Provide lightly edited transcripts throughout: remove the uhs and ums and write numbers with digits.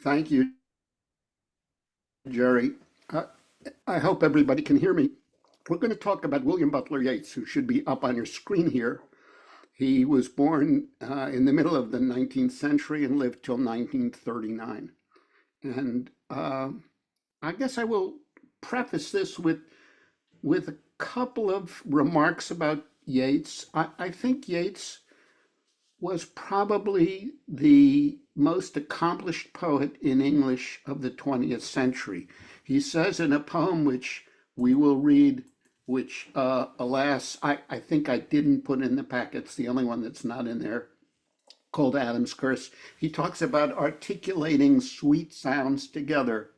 Thank you, Jerry. Uh, I hope everybody can hear me. We're going to talk about William Butler Yeats, who should be up on your screen here. He was born in the middle of the 19th century and lived till 1939. And I guess I will preface this with a couple of remarks about Yeats. I think Yeats was probably the most accomplished poet in English of the 20th century. He says in a poem which we will read, which, alas, I think I didn't put in the packet, it's the only one that's not in there, called Adam's Curse. He talks about articulating sweet sounds together.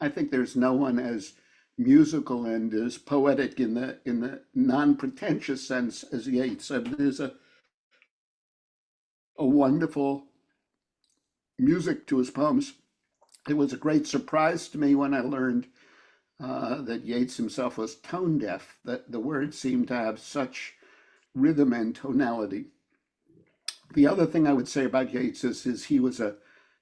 I think there's no one as musical and as poetic in the non-pretentious sense as Yeats. And there's a wonderful music to his poems. It was a great surprise to me when I learned that Yeats himself was tone deaf, that the words seemed to have such rhythm and tonality. The other thing I would say about Yeats is he was a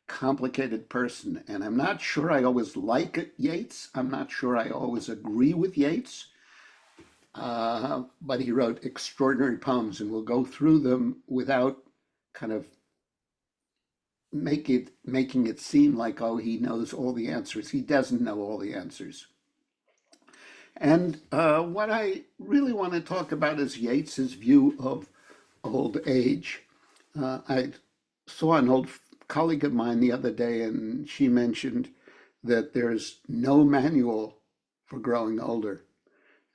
complicated person, and I'm not sure I always like Yeats. I'm not sure I always agree with Yeats, but he wrote extraordinary poems, and we'll go through them without kind of making it seem like, oh, he knows all the answers. He doesn't know all the answers. And what I really want to talk about is Yeats's view of old age. I saw an old colleague of mine the other day, and she mentioned that there's no manual for growing older.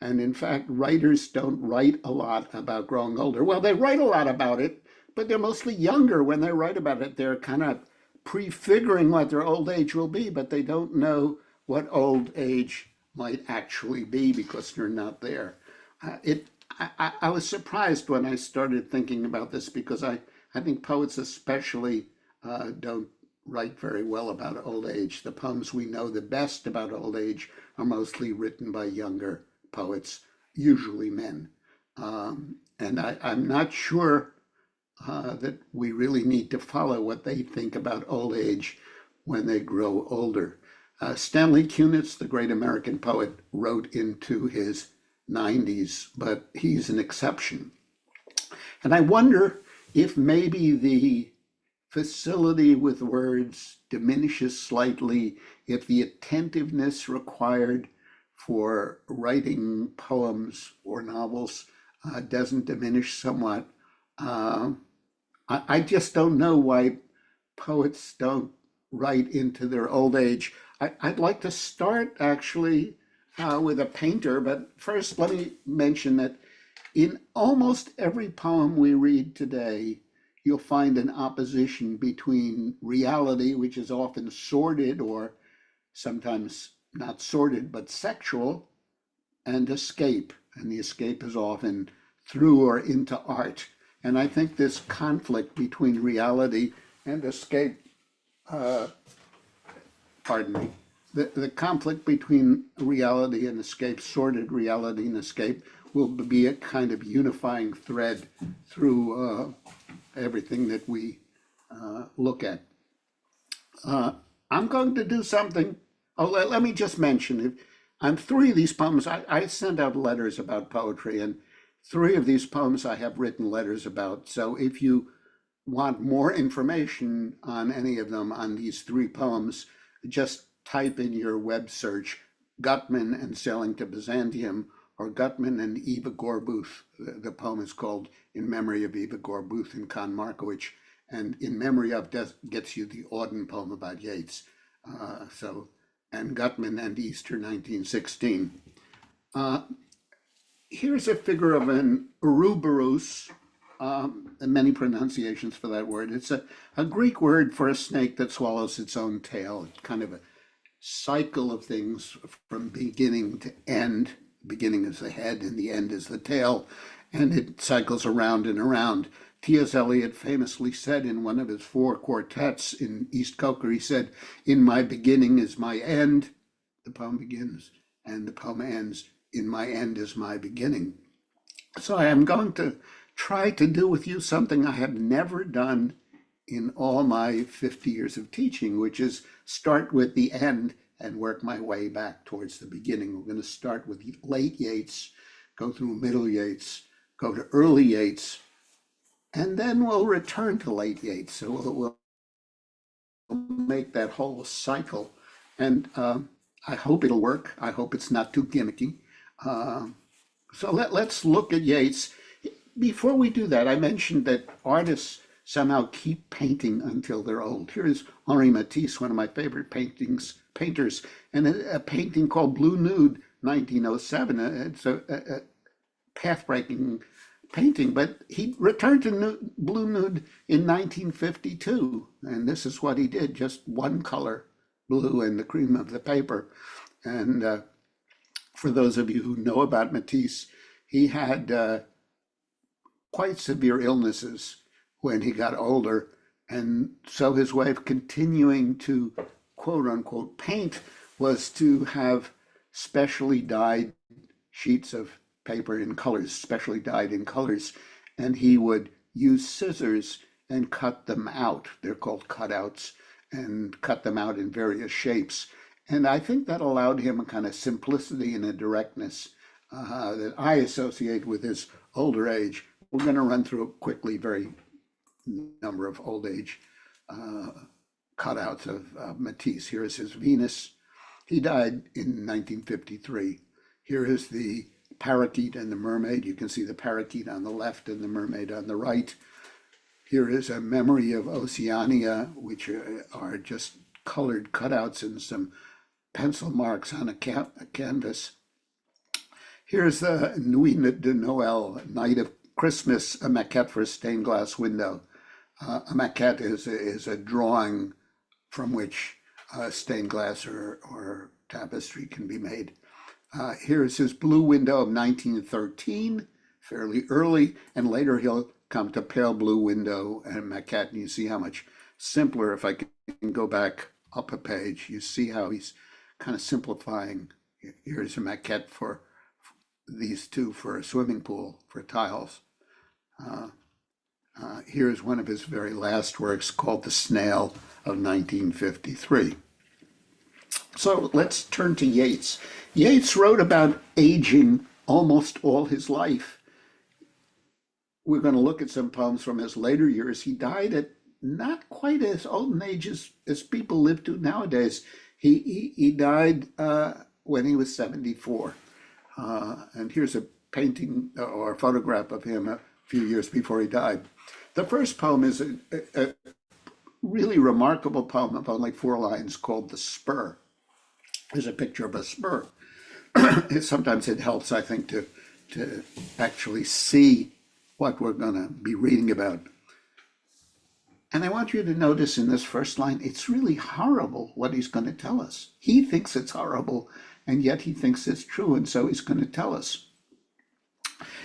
And in fact, writers don't write a lot about growing older. Well, they write a lot about it, but they're mostly younger when they write about it. They're kind of prefiguring what their old age will be, but they don't know what old age might actually be because they're not there. I was surprised when I started thinking about this because I think poets especially don't write very well about old age. The poems we know the best about old age are mostly written by younger poets, usually men. And I'm not sure that we really need to follow what they think about old age when they grow older. Stanley Kunitz, the great American poet, wrote into his 90s, but he's an exception. And I wonder if maybe the facility with words diminishes slightly, if the attentiveness required for writing poems or novels doesn't diminish somewhat. I just don't know why poets don't write into their old age. I'd like to start actually with a painter, but first let me mention that in almost every poem we read today, you'll find an opposition between reality, which is often sordid or sometimes not sordid, but sexual, and escape. And the escape is often through or into art. And I think this conflict between reality and escape, pardon me, the conflict between reality and escape, sordid reality and escape, will be a kind of unifying thread through everything that we look at. I'm going to do something. Oh, let me just mention it. On three of these poems, I send out letters about poetry, and three of these poems I have written letters about. So if you want more information on any of them, on these three poems, just type in your web search Guttman and Sailing to Byzantium, or Guttman and Eva Gorbooth. The poem is called In Memory of Eva Gorbooth and Con Markowitz, and In Memory of gets you the Auden poem about Yeats. And Guttman and Easter 1916. Here's a figure of an Ouroboros, and many pronunciations for that word. It's a Greek word for a snake that swallows its own tail. It's kind of a cycle of things from beginning to end. Beginning is the head and the end is the tail, and it cycles around and around. T.S. Eliot famously said in one of his four quartets in East Coker, he said, "In my beginning is my end." The poem begins, and the poem ends, "In my end is my beginning." So I am going to try to do with you something I have never done in all my 50 years of teaching, which is start with the end and work my way back towards the beginning. We're going to start with late Yeats, go through middle Yeats, go to early Yeats, and then we'll return to late Yeats. So we'll make that whole cycle. And I hope it'll work. I hope it's not too gimmicky. So let's look at Yeats. Before we do that, I mentioned that artists somehow keep painting until they're old. Here's Henri Matisse, one of my favorite painters, and a painting called Blue Nude, 1907. It's a path-breaking painting, but he returned to Blue Nude in 1952, and this is what he did, just one color, blue and the cream of the paper. And for those of you who know about Matisse, he had quite severe illnesses when he got older. And so his way of continuing to quote unquote paint was to have specially dyed sheets of paper in colors, specially dyed in colors. And he would use scissors and cut them out. They're called cutouts, and cut them out in various shapes. And I think that allowed him a kind of simplicity and a directness that I associate with his older age. We're going to run through quickly very number of old age cutouts of Matisse. Here is his Venus. He died in 1953. Here is the parakeet and the mermaid. You can see the parakeet on the left and the mermaid on the right. Here is a memory of Oceania, which are just colored cutouts and some pencil marks on a canvas. Here's the Nuit de Noël, Night of Christmas, a maquette for a stained glass window. A maquette is a drawing from which stained glass or tapestry can be made. Here's his blue window of 1913, fairly early, and later he'll come to pale blue window and maquette, and you see how much simpler. If I can go back up a page, you see how he's kind of simplifying. Here's a maquette for these two for a swimming pool, for tiles. Here's one of his very last works called The Snail of 1953. So let's turn to Yeats. Yeats wrote about aging almost all his life. We're going to look at some poems from his later years. He died at not quite as old an age as people live to nowadays. He died when he was 74. And here's a painting or a photograph of him a few years before he died. The first poem is a really remarkable poem of only 4 lines called The Spur. There's a picture of a spur. Sometimes it helps, I think, to actually see what we're going to be reading about. And I want you to notice in this first line, it's really horrible what he's going to tell us. He thinks it's horrible, and yet he thinks it's true, and so he's going to tell us.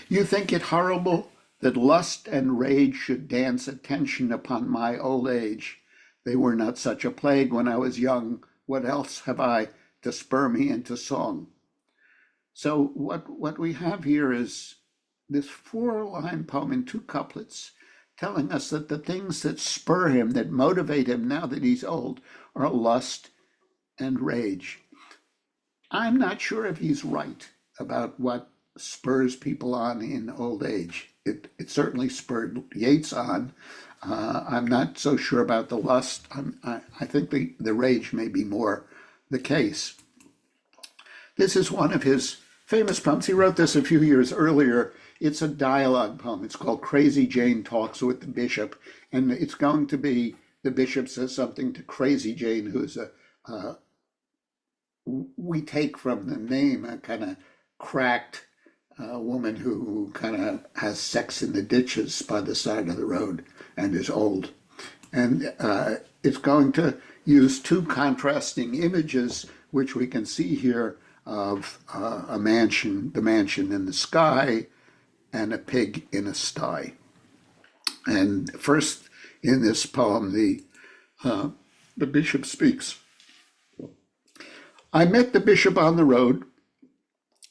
You think it horrible that lust and rage should dance attention upon my old age. They were not such a plague when I was young. What else have I to spur me into song? So what we have here is this 4-line poem in 2 couplets telling us that the things that spur him, that motivate him now that he's old, are lust and rage. I'm not sure if he's right about what spurs people on in old age. It certainly spurred Yeats on. I'm not so sure about the lust. I think the rage may be more the case. This is one of his famous poems. He wrote this a few years earlier. It's a dialogue poem. It's called Crazy Jane Talks with the Bishop. And it's going to be, the bishop says something to Crazy Jane, who's we take from the name, a kind of cracked woman who kind of has sex in the ditches by the side of the road and is old. And it's going to use 2 contrasting images, which we can see here, of a mansion, the mansion in the sky, and a pig in a sty. And first in this poem, the bishop speaks. I met the bishop on the road,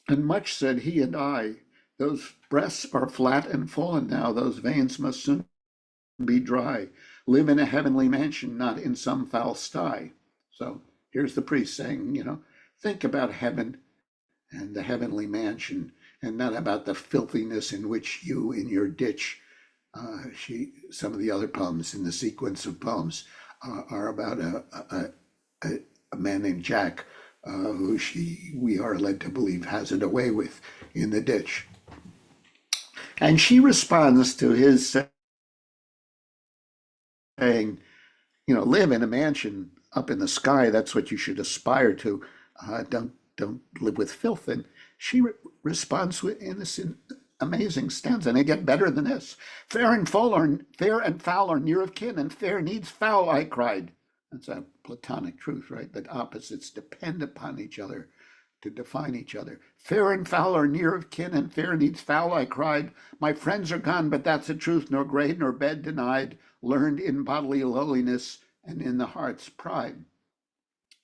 and much said he and I. Those breasts are flat and fallen now, those veins must soon be dry. live in a heavenly mansion, not in some foul sty. So here's the priest saying, think about heaven and the heavenly mansion, and not about the filthiness in which you in your ditch. Some of the other poems in the sequence of poems are about a man named Jack, who we are led to believe has it away with in the ditch. And she responds to his saying, live in a mansion up in the sky. That's what you should aspire to. Don't live with filth. And she responds in this amazing stanza, and they get better than this. Fair and foul are near of kin, and fair needs foul, I cried. That's a Platonic truth, right? That opposites depend upon each other to define each other. Fair and foul are near of kin, and fair needs foul, I cried. My friends are gone, but that's a truth, nor grave nor bed denied, learned in bodily lowliness and in the heart's pride.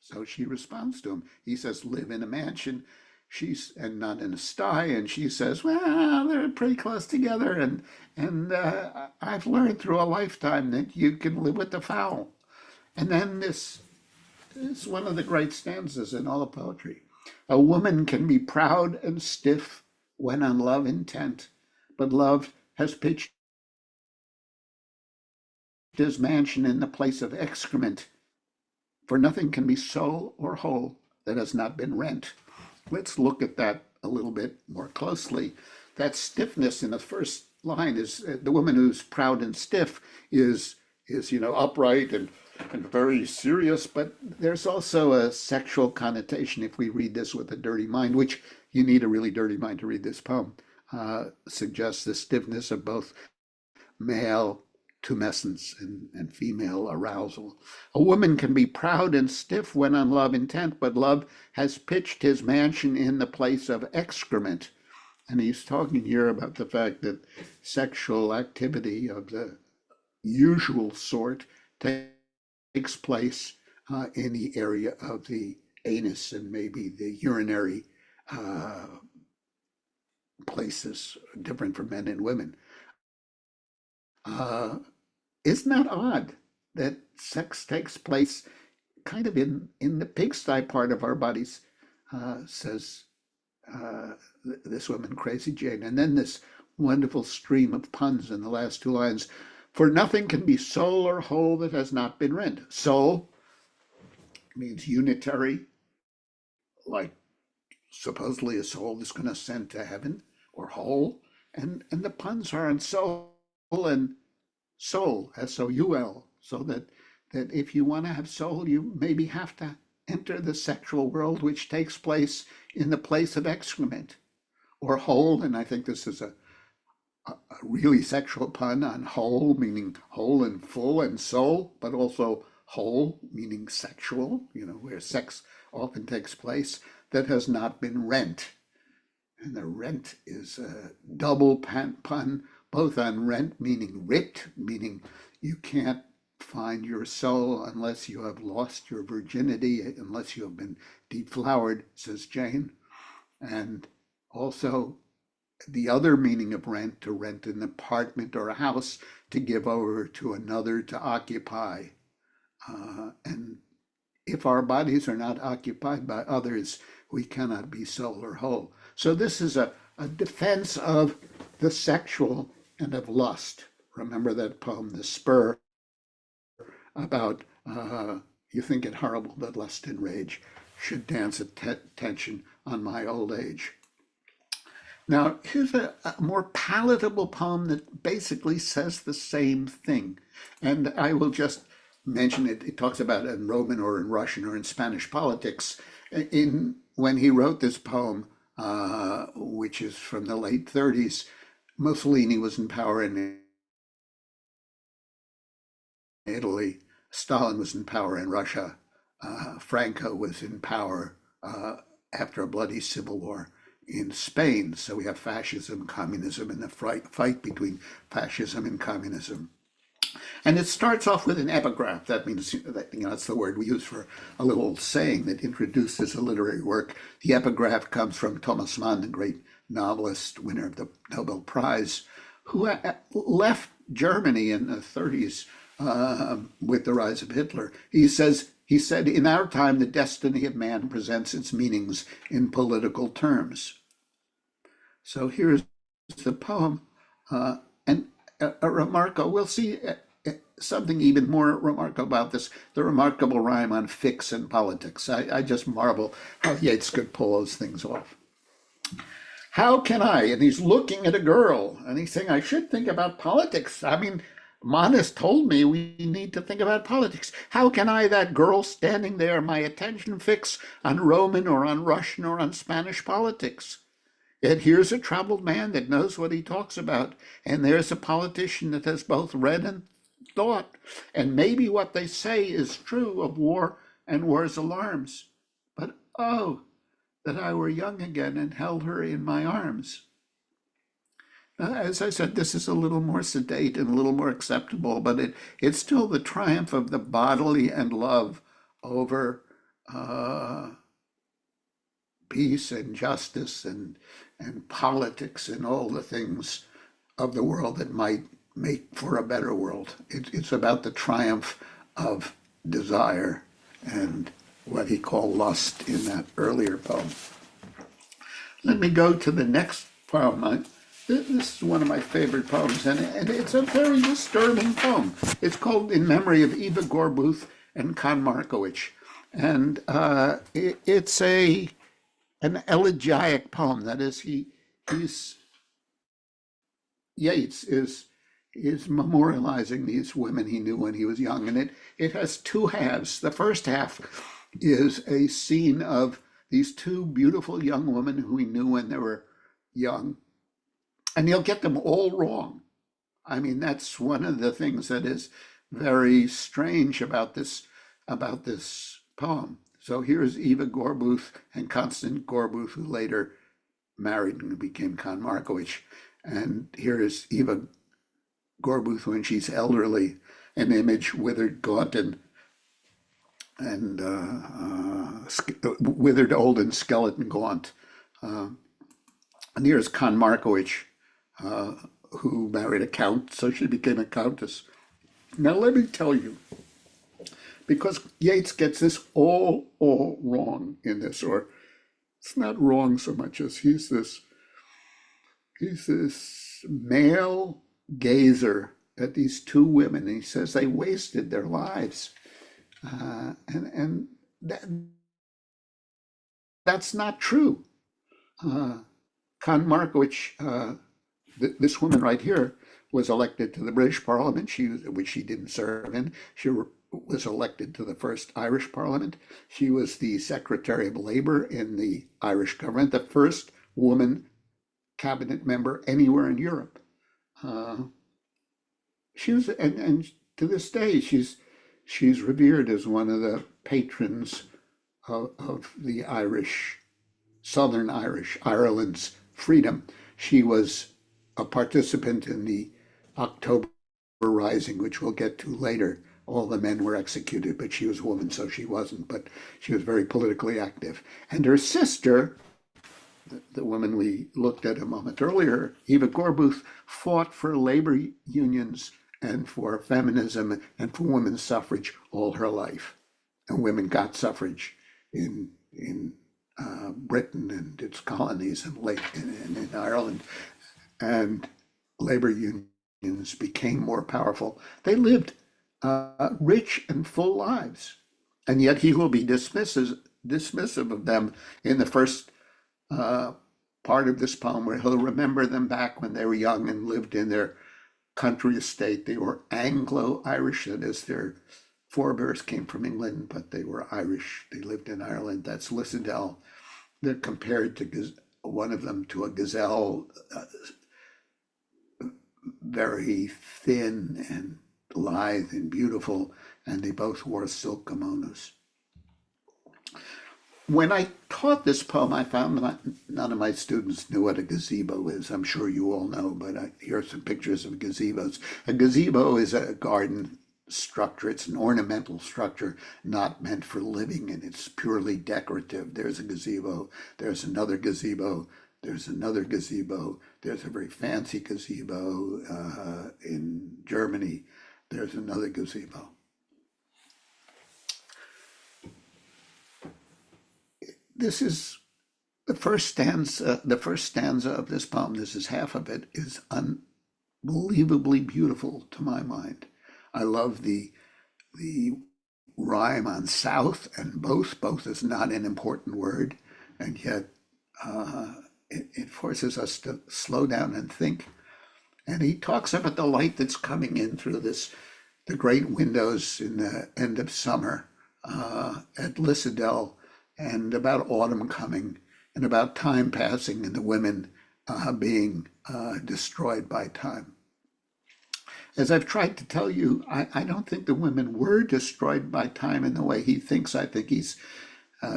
So she responds to him. He says, live in a mansion, and not in a sty. And she says, well, they're pretty close together. And I've learned through a lifetime that you can live with the foul. And then this is one of the great stanzas in all of poetry. A woman can be proud and stiff when on love intent, but love has pitched his mansion in the place of excrement, for nothing can be soul or whole that has not been rent. Let's look at that a little bit more closely. That stiffness in the first line is the woman who's proud and stiff is upright and very serious, but there's also a sexual connotation if we read this with a dirty mind, which you need a really dirty mind to read this poem, suggests the stiffness of both male tumescence and female arousal. A woman can be proud and stiff when on love intent, but love has pitched his mansion in the place of excrement. And he's talking here about the fact that sexual activity of the usual sort takes place in the area of the anus and maybe the urinary places, different for men and women. Isn't that odd that sex takes place kind of in the pigsty part of our bodies, says this woman, Crazy Jane. And then this wonderful stream of puns in the last two lines. For nothing can be soul or whole that has not been rent. Soul means unitary, like supposedly a soul that's going to ascend to heaven, or whole. And the puns are on soul and soul, S-O-U-L, so that if you want to have soul, you maybe have to enter the sexual world, which takes place in the place of excrement, or whole. And I think this is a really sexual pun on whole, meaning whole and full, and soul, but also whole, meaning sexual, where sex often takes place, that has not been rent. And the rent is a double pun, both on rent, meaning ripped, meaning you can't find your soul unless you have lost your virginity, unless you have been deflowered, says Jane. And also the other meaning of rent, to rent an apartment or a house, to give over to another to occupy. And if our bodies are not occupied by others, we cannot be soul or whole. So this is a defense of the sexual and of lust. Remember that poem, The Spur, about you think it horrible that lust and rage should dance attention on my old age. Now, here's a more palatable poem that basically says the same thing. And I will just mention it. It talks about in Roman or in Russian or in Spanish politics. When he wrote this poem, which is from the late 30s, Mussolini was in power in Italy. Stalin was in power in Russia. Franco was in power after a bloody civil war in Spain. So we have fascism, communism, and the fight between fascism and communism. And it starts off with an epigraph. That means that's the word we use for a little saying that introduces a literary work. The epigraph comes from Thomas Mann, the great novelist, winner of the Nobel Prize, who left Germany in the 30s with the rise of Hitler. He said, in our time, the destiny of man presents its meanings in political terms. So here's the poem, and a remarkable, we'll see something even more remarkable about this, the remarkable rhyme on fix and politics. I just marvel how Yeats could pull those things off. How can I? And he's looking at a girl and he's saying, I should think about politics. I mean, Manas told me we need to think about politics. How can I, that girl standing there, my attention fix on Roman or on Russian or on Spanish politics? Yet here's a troubled man that knows what he talks about, and there's a politician that has both read and thought, and maybe what they say is true of war and war's alarms. But oh, that I were young again and held her in my arms. As I said, this is a little more sedate and a little more acceptable, but it's still the triumph of the bodily and love over peace and justice and politics and all the things of the world that might make for a better world. It's about the triumph of desire and what he called lust in that earlier poem. Let me go to the next poem. This is one of my favorite poems, and it's a very disturbing poem. It's called In Memory of Eva Gorbuth and Con Markowitz. And it's an elegiac poem. That is, Yeats is memorializing these women he knew when he was young, and it has two halves. The first half is a scene of these two beautiful young women who he knew when they were young, and he'll get them all wrong. I mean, that's one of the things that is very strange about this poem. So here's Eva Gorbuth and Constant Gorbuth, who later married and became Con Markowitz. And here is Eva Gorbuth when she's elderly, an image withered, gaunt, and withered, old, and skeleton gaunt. And here's Con Markowitz, who married a count, so she became a countess. Now let me tell you, because Yeats gets this all wrong in this, or it's not wrong so much as he's this male gazer at these two women. And he says they wasted their lives, and that's not true. Con Markowitz, this woman right here, was elected to the British Parliament, which she didn't serve in. She was elected to the first Irish Parliament. She was the Secretary of Labour in the Irish government, the first woman cabinet member anywhere in Europe. She was, and to this day, she's revered as one of the patrons of the Irish, Southern Irish, Ireland's freedom. She was a participant in the October Rising, which we'll get to later. All the men were executed, but she was a woman, so she wasn't, but she was very politically active. And her sister, the woman we looked at a moment earlier, Eva Gorbuth, fought for labor unions and for feminism and for women's suffrage all her life. And women got suffrage in Britain and its colonies and in Ireland. And labor unions became more powerful. They lived rich and full lives. And yet he will be dismissive of them in the first part of this poem, where he'll remember them back when they were young and lived in their country estate. They were Anglo-Irish, that is, their forebears came from England, but they were Irish. They lived in Ireland. That's Lissadell. They're compared to one of them to a gazelle, very thin and lithe and beautiful, and they both wore silk kimonos. When I taught this poem, I found none of my students knew what a gazebo is. I'm sure you all know, but here are some pictures of gazebos. A gazebo is a garden structure. It's an ornamental structure, not meant for living, and it's purely decorative. There's a gazebo, there's another gazebo, there's another gazebo, there's a very fancy gazebo in Germany. There's another gazebo. This is the first stanza. The first stanza of this poem. This is half of it. Is unbelievably beautiful to my mind. I love the rhyme on south and both. Both is not an important word, and yet it forces us to slow down and think. And he talks about the light that's coming in through the great windows in the end of summer at Lissadell, and about autumn coming, and about time passing and the women being destroyed by time. As I've tried to tell you, I don't think the women were destroyed by time in the way he thinks. I think he's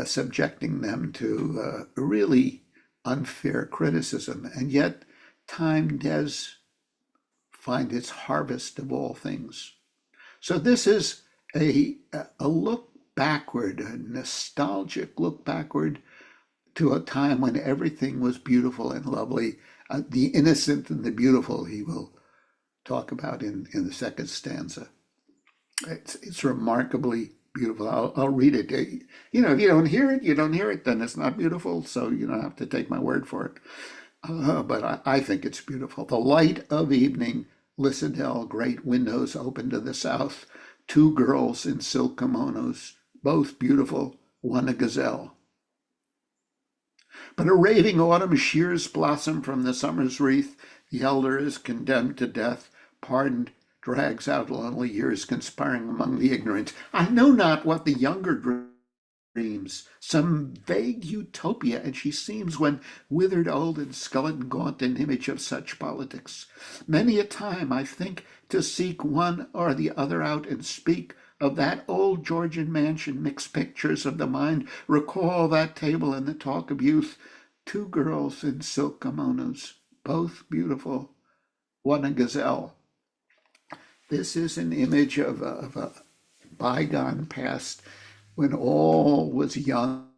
subjecting them to really unfair criticism. And yet, time does find its harvest of all things. So this is a look backward, a nostalgic look backward to a time when everything was beautiful and lovely. The innocent and the beautiful, he will talk about in the second stanza. It's remarkably beautiful. I'll read it. You know, if you don't hear it, you don't hear it, then it's not beautiful. So you don't have to take my word for it. But I think it's beautiful. The light of evening, Lissadell, great windows open to the south, two girls in silk kimonos, both beautiful, one a gazelle. But a raving autumn shears blossom from the summer's wreath. The elder is condemned to death, pardoned, drags out lonely years, conspiring among the ignorant. I know not what the younger dreams, some vague utopia, and she seems, when withered old and skeleton gaunt, an image of such politics. Many a time I think to seek one or the other out and speak of that old Georgian mansion, mix pictures of the mind, recall that table and the talk of youth. Two girls in silk kimonos, both beautiful, one a gazelle. This is an image of a bygone past when all was young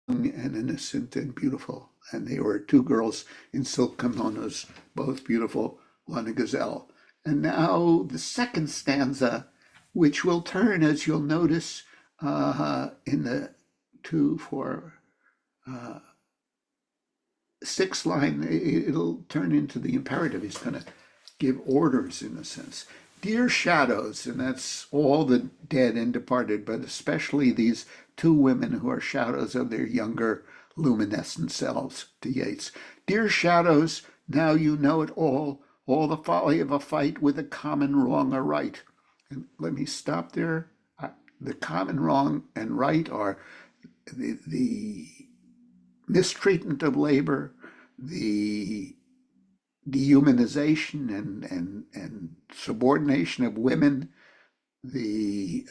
and innocent and beautiful. And they were two girls in silk kimonos, both beautiful, one a gazelle. And now the second stanza, which will turn, as you'll notice, in the 2, 4, 6 line, it'll turn into the imperative. He's going to give orders in a sense. Dear shadows, and that's all the dead and departed, but especially these two women who are shadows of their younger luminescent selves, to Yeats. Dear shadows, now you know it all the folly of a fight with a common wrong or right. And let me stop there. The common wrong and right are the mistreatment of labor, the dehumanization and subordination of women, the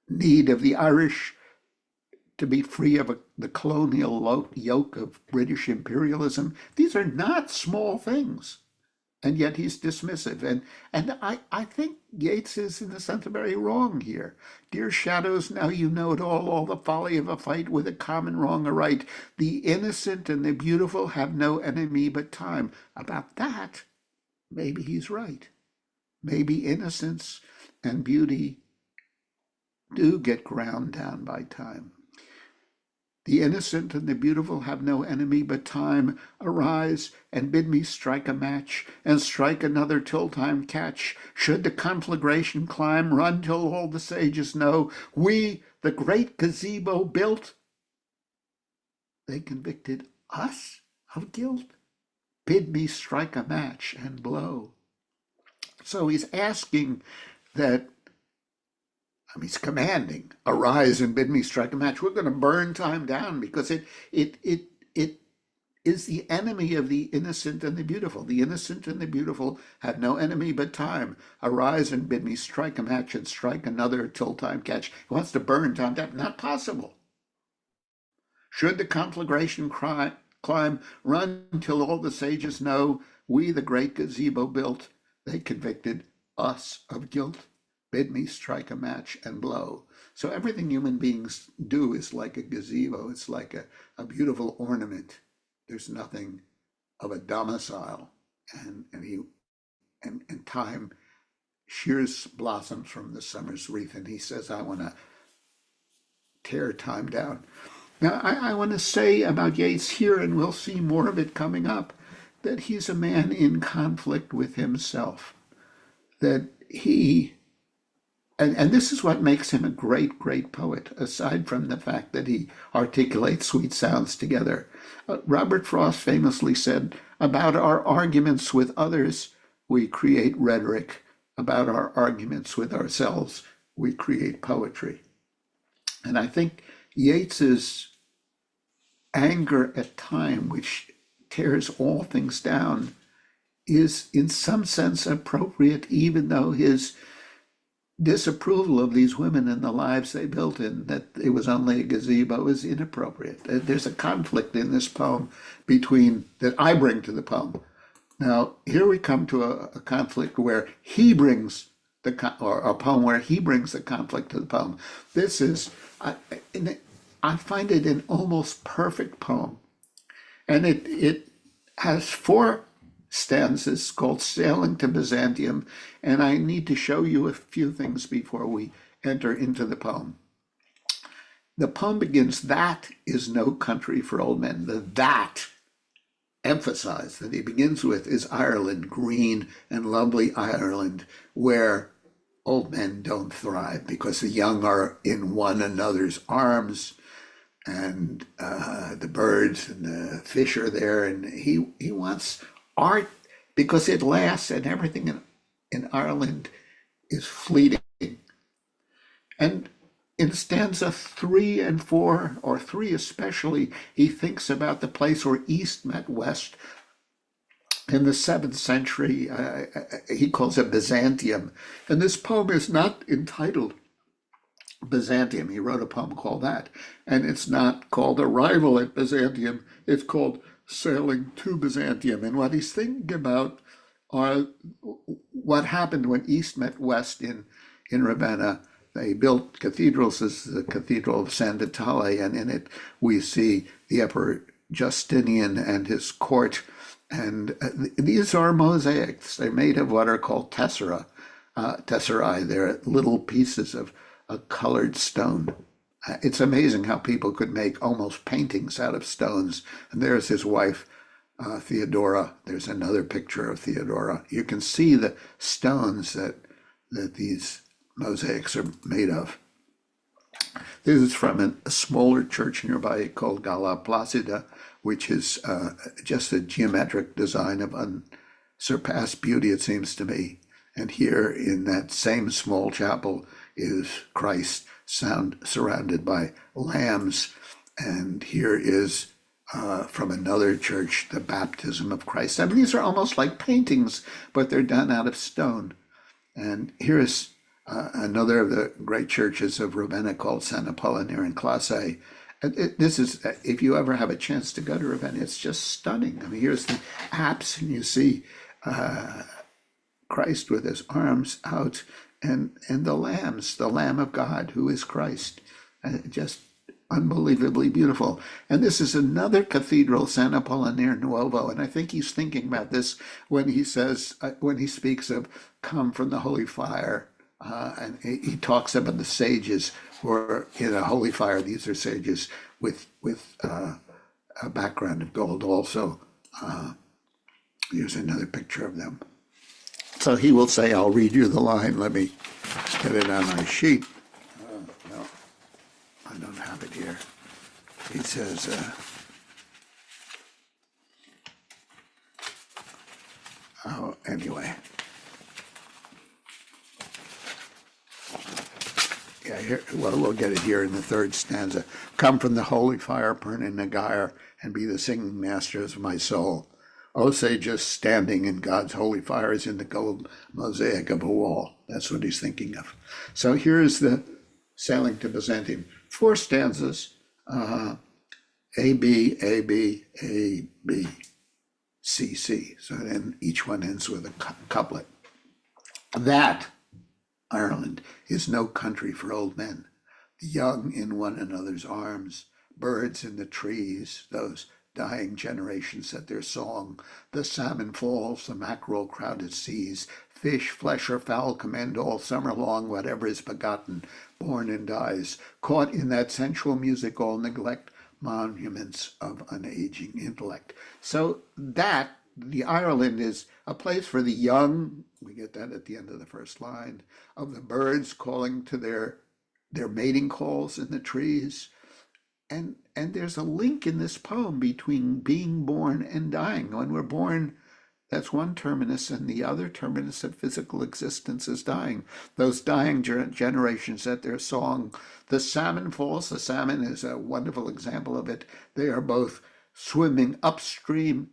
need of the Irish to be free of the colonial yoke of British imperialism. These are not small things. And yet he's dismissive. And I think Yeats is, in a sense, very wrong here. Dear shadows, now you know it all the folly of a fight with a common wrong or right. The innocent and the beautiful have no enemy but time. About that, maybe he's right. Maybe innocence and beauty do get ground down by time. The innocent and the beautiful have no enemy but time. Arise and bid me strike a match, and strike another till time catch. Should the conflagration climb, run till all the sages know we the great gazebo built. They convicted us of guilt. Bid me strike a match and blow. So he's asking that, he's commanding, arise and bid me strike a match. We're going to burn time down because it is the enemy of the innocent and the beautiful. The innocent and the beautiful have no enemy but time. Arise and bid me strike a match and strike another till time catch. He wants to burn time down. Not possible. Should the conflagration climb, run till all the sages know we the great gazebo built. They convicted us of guilt. Bid me strike a match and blow. So everything human beings do is like a gazebo. It's like a beautiful ornament. There's nothing of a domicile. And he and time shears blossoms from the summer's wreath, and he says, I want to tear time down. Now, I want to say about Yeats here, and we'll see more of it coming up, that he's a man in conflict with himself. That and this is what makes him a great, great poet, aside from the fact that he articulates sweet sounds together. Robert Frost famously said, about our arguments with others, we create rhetoric. About our arguments with ourselves, we create poetry. And I think Yeats's anger at time, which tears all things down, is in some sense appropriate, even though his disapproval of these women and the lives they built in, that it was only a gazebo, is inappropriate. There's a conflict in this poem between that I bring to the poem. Now, here we come to a conflict where he brings or a poem where he brings the conflict to the poem. This is, I find it an almost perfect poem. And it has 4 stanzas called Sailing to Byzantium, and I need to show you a few things before we enter into the poem. The poem begins, that is no country for old men. The that emphasized that he begins with is Ireland, green and lovely Ireland, where old men don't thrive because the young are in one another's arms, and the birds and the fish are there, and he wants art because it lasts, and everything in Ireland is fleeting. And in stanza 3 and 4, or 3 especially, he thinks about the place where East met West. In the 7th century, he calls it Byzantium. And this poem is not entitled Byzantium. He wrote a poem called that. And it's not called Arrival at Byzantium. It's called Sailing to Byzantium. And what he's thinking about are what happened when East met West in Ravenna. They built cathedrals. This is the Cathedral of San Vitale, and in it we see the Emperor Justinian and his court. And these are mosaics. They're made of what are called tesserae. They're little pieces of a colored stone. It's amazing how people could make almost paintings out of stones. And there's his wife, Theodora. There's another picture of Theodora. You can see the stones that these mosaics are made of. This is from a smaller church nearby called Gala Placida, which is just a geometric design of unsurpassed beauty, it seems to me. And here in that same small chapel is Christ surrounded by lambs. And here is from another church, the baptism of Christ. I mean, these are almost like paintings, but they're done out of stone. And here is another of the great churches of Ravenna called San Apollinare in Classe. This is, if you ever have a chance to go to Ravenna, it's just stunning. I mean, here's the apse, and you see Christ with his arms out, and the lambs, the Lamb of God, who is Christ. Just unbelievably beautiful. And this is another cathedral, San Apollinare Nuovo, and I think he's thinking about this when he says, when he speaks of come from the holy fire. And he talks about the sages who are in a holy fire. These are sages with a background of gold also. Here's another picture of them. So he will say, I'll read you the line. Let me get it on my sheet. No, I don't have it here. He says, anyway. Yeah, here, well, we'll get it here in the 3rd stanza. Come from the holy fire, burn in Nagire, and be the singing masters of my soul. O say just standing in God's holy fire is in the gold mosaic of a wall. That's what he's thinking of. So here's the Sailing to Byzantium. 4 stanzas, A, B, A, B, A, B, C, C. So then each one ends with a couplet. That Ireland is no country for old men, the young in one another's arms, birds in the trees, those dying generations at their song. The salmon falls, the mackerel crowded seas. Fish, flesh, or fowl commend all summer long whatever is begotten, born and dies. Caught in that sensual music all neglect, monuments of unaging intellect. So that, the Ireland is a place for the young, we get that at the end of the first line, of the birds calling to their mating calls in the trees. And there's a link in this poem between being born and dying. When we're born, that's one terminus, and the other terminus of physical existence is dying. Those dying generations at their song. The salmon falls. The salmon is a wonderful example of it. They are both swimming upstream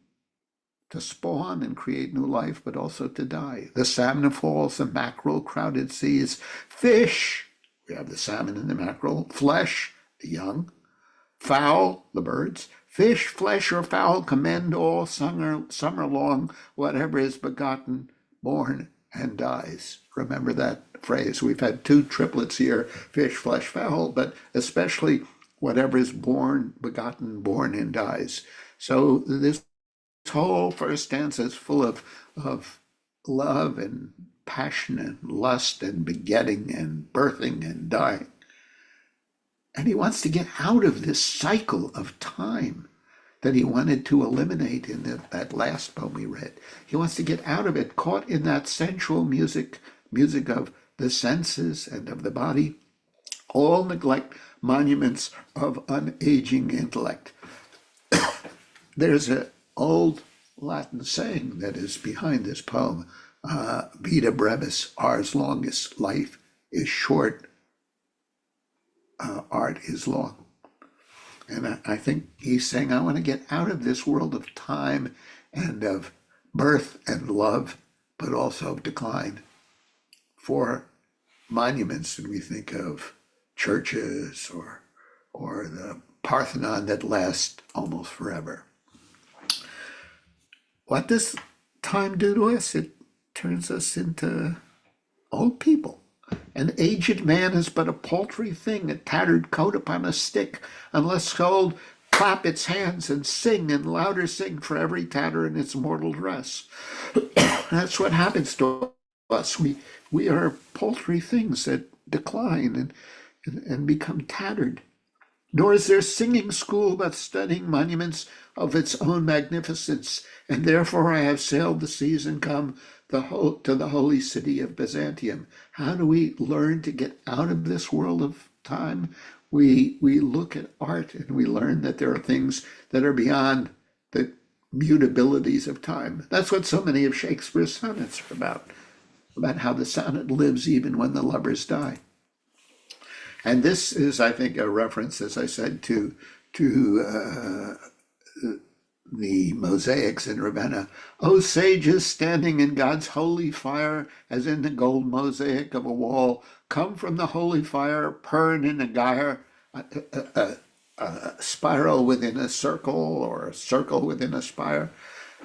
to spawn and create new life, but also to die. The salmon falls, the mackerel crowded seas. Fish, we have the salmon and the mackerel. Flesh, the young. Fowl, the birds. Fish, flesh, or fowl commend all summer long, whatever is begotten, born, and dies. Remember that phrase. We've had two triplets here, fish, flesh, fowl, but especially whatever is born, begotten, born, and dies. So this whole first stanza is full of love and passion and lust and begetting and birthing and dying. And he wants to get out of this cycle of time that he wanted to eliminate in that last poem we read. He wants to get out of it, caught in that sensual music of the senses and of the body. All neglect, monuments of unaging intellect. There's an old Latin saying that is behind this poem, vita brevis, ars longus, life is short, art is long. And I think he's saying, I want to get out of this world of time and of birth and love, but also of decline. For monuments, and we think of churches or the Parthenon that last almost forever. What does time do to us? It turns us into old people. An aged man is but a paltry thing, a tattered coat upon a stick, unless cold, clap its hands and sing, and louder sing for every tatter in its mortal dress. That's what happens to us. We are paltry things that decline and become tattered. Nor is there singing school but studying monuments of its own magnificence, and therefore I have sailed the seas and come to the holy city of Byzantium. How do we learn to get out of this world of time? We look at art and we learn that there are things that are beyond the mutabilities of time. That's what so many of Shakespeare's sonnets are about how the sonnet lives even when the lovers die. And this is, I think, a reference, as I said, to the mosaics in Ravenna. O sages standing in God's holy fire, as in the gold mosaic of a wall, come from the holy fire, pern in a gyre, a spiral within a circle, or a circle within a spire.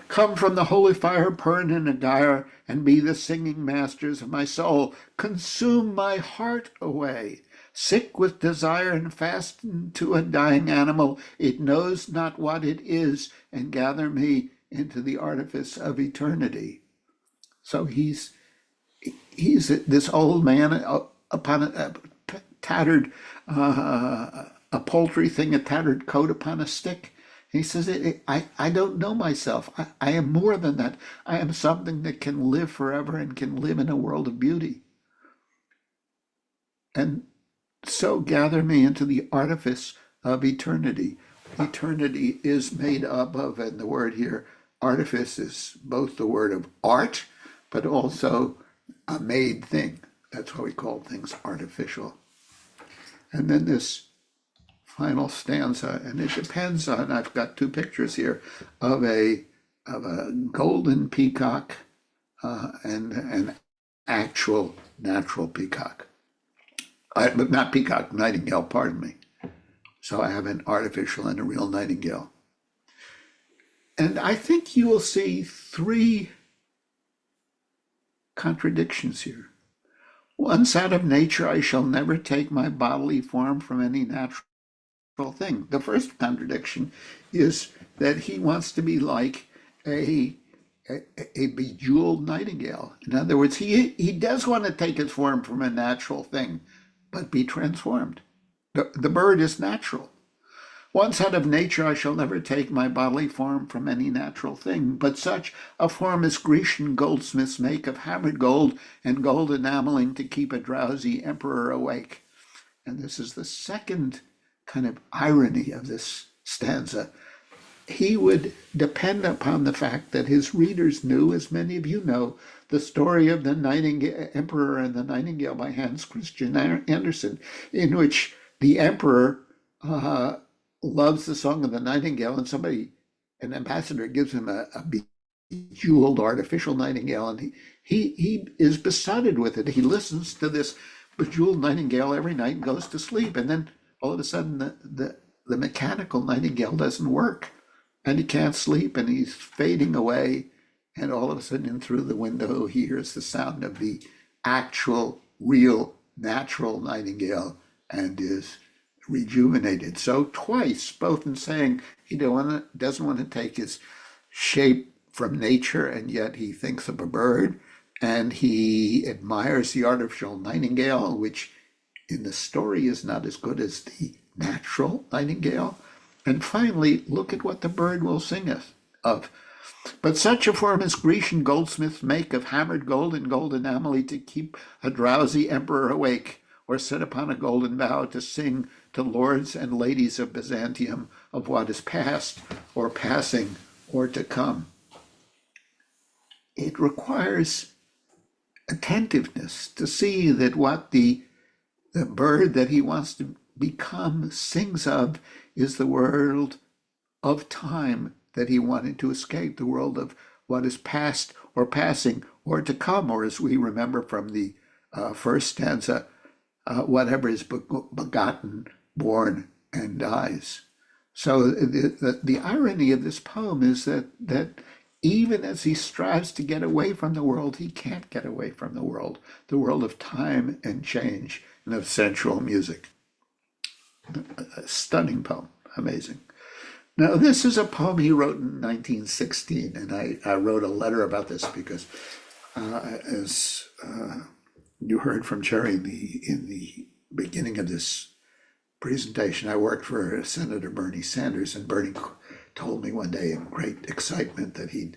Come from the holy fire, pern in a gyre, and be the singing masters of my soul. Consume my heart away. Sick with desire and fastened to a dying animal, it knows not what it is, and gather me into the artifice of eternity. So he's this old man upon a tattered, a paltry thing, a tattered coat upon a stick. He says, I don't know myself. I am more than that. I am something that can live forever and can live in a world of beauty. And so gather me into the artifice of eternity. Eternity is made up of, and the word here, artifice, is both the word of art, but also a made thing. That's why we call things artificial. And then this final stanza, and it depends on, I've got two pictures here, of a golden peacock and an actual natural peacock. But not peacock, nightingale, pardon me. So I have an artificial and a real nightingale. And I think you will see three contradictions here. Once out of nature, I shall never take my bodily form from any natural thing. The first contradiction is that he wants to be like a, a bejeweled nightingale. In other words, he does want to take its form from a natural thing, but be transformed. The bird is natural. Once out of nature, I shall never take my bodily form from any natural thing, but such a form as Grecian goldsmiths make of hammered gold and gold enameling to keep a drowsy emperor awake. And this is the second kind of irony of this stanza. He would depend upon the fact that his readers knew, as many of you know, the story of the Nightingale, Emperor and the Nightingale by Hans Christian Andersen, in which the emperor loves the song of the nightingale, and an ambassador, gives him a bejeweled artificial nightingale, and he is besotted with it. He listens to this bejeweled nightingale every night and goes to sleep, and then all of a sudden the mechanical nightingale doesn't work, and he can't sleep, and he's fading away, and all of a sudden in through the window he hears the sound of the actual, real, natural nightingale, and is rejuvenated. So twice, both in saying he doesn't want to take his shape from nature, and yet he thinks of a bird, and he admires the artificial nightingale, which in the story is not as good as the natural nightingale. And finally, look at what the bird will sing us of. But such a form as Grecian goldsmiths make of hammered gold and gold enamelly to keep a drowsy emperor awake, or set upon a golden bough to sing to lords and ladies of Byzantium of what is past or passing or to come. It requires attentiveness to see that what the bird that he wants to become sings of is the world of time that he wanted to escape, the world of what is past or passing or to come, or as we remember from the first stanza, whatever is begotten, born, and dies. So the irony of this poem is that even as he strives to get away from the world, he can't get away from the world of time and change and of sensual music. A stunning poem, amazing. Now, this is a poem he wrote in 1916, and I wrote a letter about this because, as you heard from Jerry in the beginning of this presentation, I worked for Senator Bernie Sanders, and Bernie told me one day in great excitement that he'd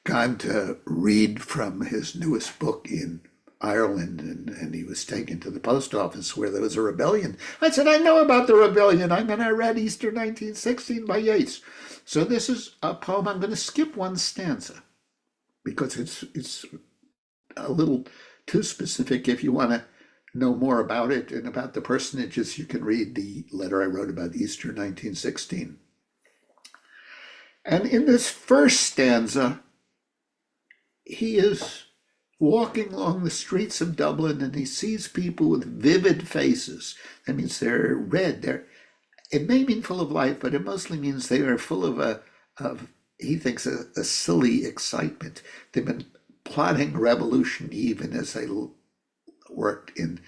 gone to read from his newest book in Ireland, and he was taken to the post office where there was a rebellion. I said, I know about the rebellion. I read Easter 1916 by Yeats. So this is a poem. I'm going to skip one stanza because it's a little too specific. If you want to know more about it and about the personages, you can read the letter I wrote about Easter 1916. And in this first stanza, he is walking along the streets of Dublin, and he sees people with vivid faces. That means they're red. It may mean full of life, but it mostly means they are full of he thinks, a silly excitement. They've been plotting revolution even as they worked in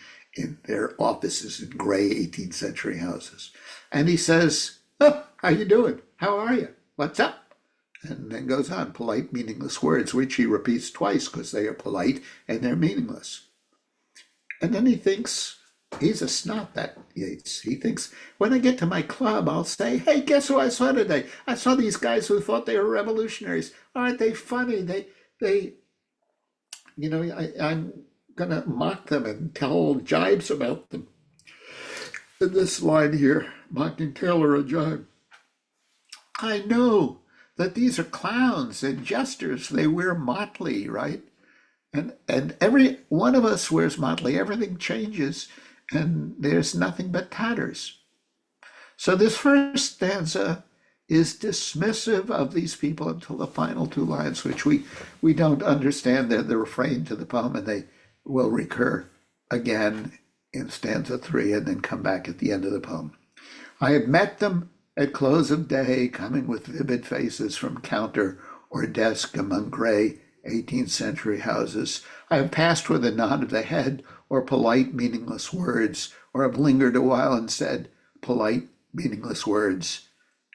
their offices in gray 18th century houses. And he says, oh, how you doing? How are you? What's up? And then goes on, polite, meaningless words, which he repeats twice because they are polite and they're meaningless. And then he thinks, he's a snot, that Yeats. He thinks, when I get to my club, I'll say, hey, guess who I saw today? I saw these guys who thought they were revolutionaries. Aren't they funny? I'm going to mock them and tell jibes about them. In this line here, mocking Taylor a jibe. I know that these are clowns and jesters. They wear motley, right? And every one of us wears motley. Everything changes, and there's nothing but tatters. So this first stanza is dismissive of these people until the final two lines, which we don't understand. They're the refrain to the poem, and they will recur again in stanza 3 and then come back at the end of the poem. I have met them at close of day, coming with vivid faces from counter or desk among gray 18th century houses. I have passed with a nod of the head or polite, meaningless words, or have lingered a while and said polite, meaningless words.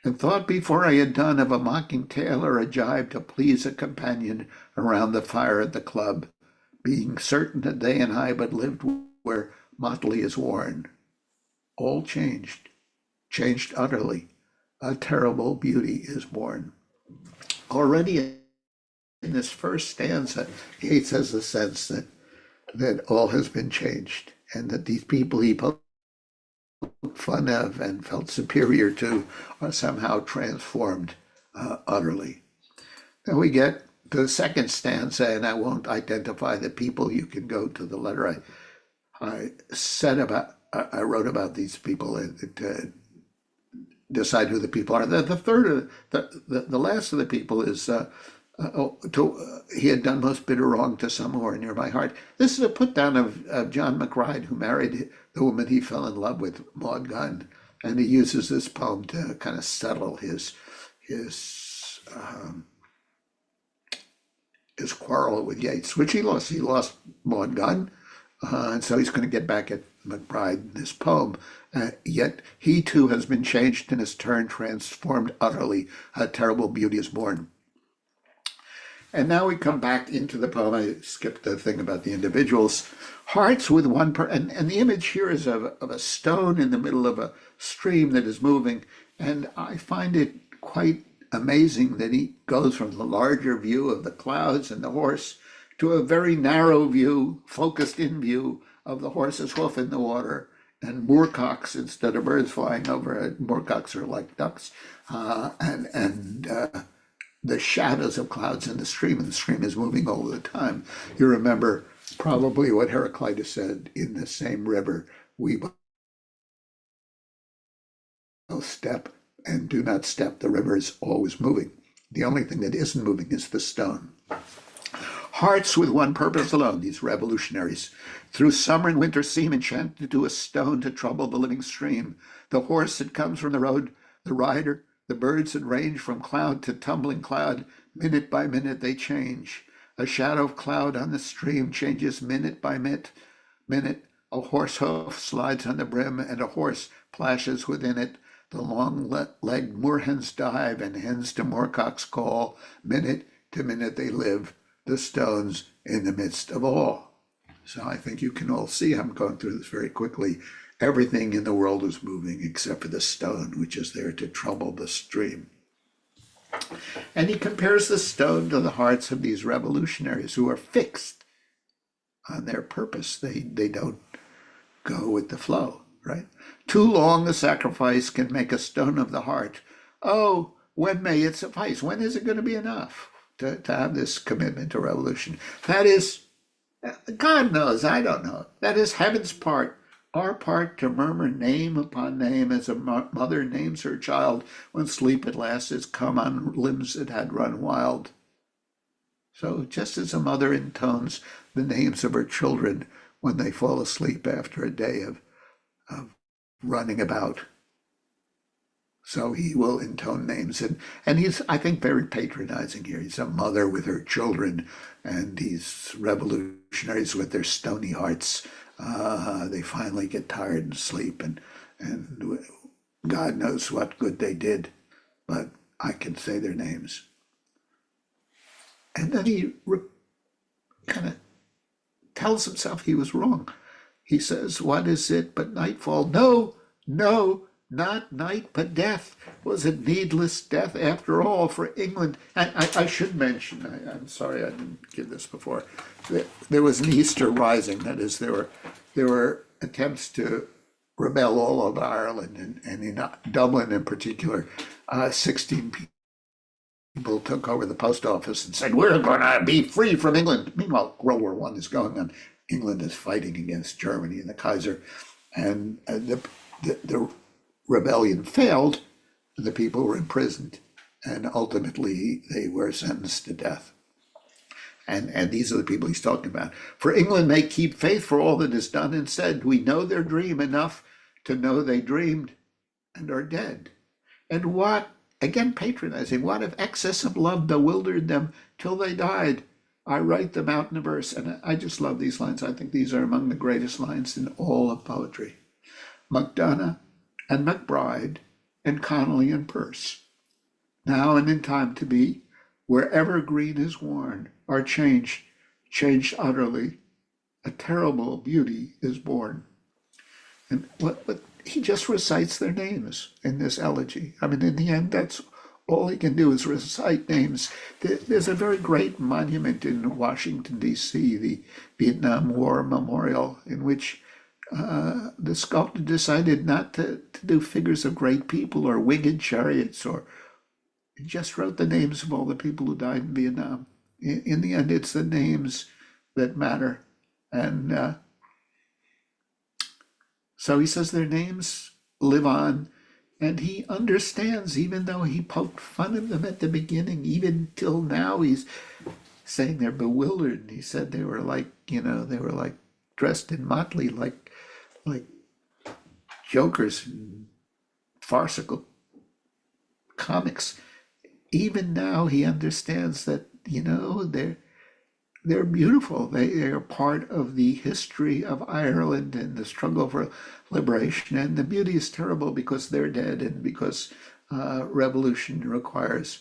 and thought before I had done of a mocking tale or a jibe to please a companion around the fire at the club, being certain that they and I but lived where motley is worn. All changed, changed utterly. A terrible beauty is born. Already in this first stanza, Yeats has a sense that all has been changed and that these people he poked fun of and felt superior to are somehow transformed utterly. Then we get to the second stanza, and I won't identify the people. You can go to the letter I wrote about these people to decide who the people are. The third, the last of the people is he had done most bitter wrong to some who are near my heart. This is a put down of John McBride, who married the woman he fell in love with, Maud Gunn, and he uses this poem to kind of settle his quarrel with Yeats, which he lost. He lost Maud Gunn, and so he's going to get back at McBride in this poem. Yet he too has been changed in his turn, transformed utterly. A terrible beauty is born. And now we come back into the poem. I skipped the thing about the individuals. Hearts with one and the image here is of a stone in the middle of a stream that is moving. And I find it quite amazing that he goes from the larger view of the clouds and the horse to a very narrow view, focused in view of the horse's hoof in the water and moorcocks instead of birds flying over. Moorcocks are like ducks, and the shadows of clouds in the stream, and the stream is moving all the time. You remember probably what Heraclitus said, in the same river we both step and do not step. The river is always moving. The only thing that isn't moving is the stone. Hearts with one purpose alone, these revolutionaries, through summer and winter seem enchanted to a stone to trouble the living stream. The horse that comes from the road, the rider, the birds that range from cloud to tumbling cloud, minute by minute they change. A shadow of cloud on the stream changes minute by minute. A horse hoof slides on the brim and a horse plashes within it. The long-legged moorhens dive and hens to moorcocks call. Minute to minute they live, the stones in the midst of all. So I think you can all see, I'm going through this very quickly, everything in the world is moving except for the stone, which is there to trouble the stream. And he compares the stone to the hearts of these revolutionaries who are fixed on their purpose. They don't go with the flow, right? Too long a sacrifice can make a stone of the heart. Oh, when may it suffice? When is it going to be enough to have this commitment to revolution? That is, God knows, I don't know. That is heaven's part. Our part to murmur name upon name as a mother names her child when sleep at last has come on limbs that had run wild. So just as a mother intones the names of her children when they fall asleep after a day of running about, so he will intone names. And he's, I think, very patronizing here. He's a mother with her children, and these revolutionaries with their stony hearts, they finally get tired and sleep, and God knows what good they did, but I can say their names. And then he kind of tells himself he was wrong. He says, what is it but nightfall? No, not night, but death. Was it needless death after all for England? And I should mention, I'm sorry I didn't give this before, there was an Easter rising. That is, there were attempts to rebel all over Ireland, and in Dublin in particular, 16 people took over the post office and said, we're going to be free from England. Meanwhile, World War I is going on. England is fighting against Germany and the Kaiser, and the rebellion failed. The people were imprisoned, and ultimately they were sentenced to death. And these are the people he's talking about. For England may keep faith for all that is done and said. We know their dream enough to know they dreamed and are dead. And what, again patronizing, what if excess of love bewildered them till they died? I write them out in a verse, and I just love these lines. I think these are among the greatest lines in all of poetry. MacDonagh and MacBride and Connolly and Peirce, now and in time to be, wherever green is worn, are changed utterly. A terrible beauty is born. And what he just recites their names in this elegy. I mean, in the end, that's all he can do is recite names. There's a very great monument in Washington, D.C., the Vietnam War Memorial, in which the sculptor decided not to do figures of great people or winged chariots, or he just wrote the names of all the people who died in Vietnam. In the end, it's the names that matter. And so he says their names live on, and he understands, even though he poked fun of them at the beginning, even till now, he's saying they're bewildered. He said they were like, they were like dressed in motley, like jokers and farcical comics. Even now, he understands that, they're beautiful. They are part of the history of Ireland and the struggle for liberation. And the beauty is terrible because they're dead and because revolution requires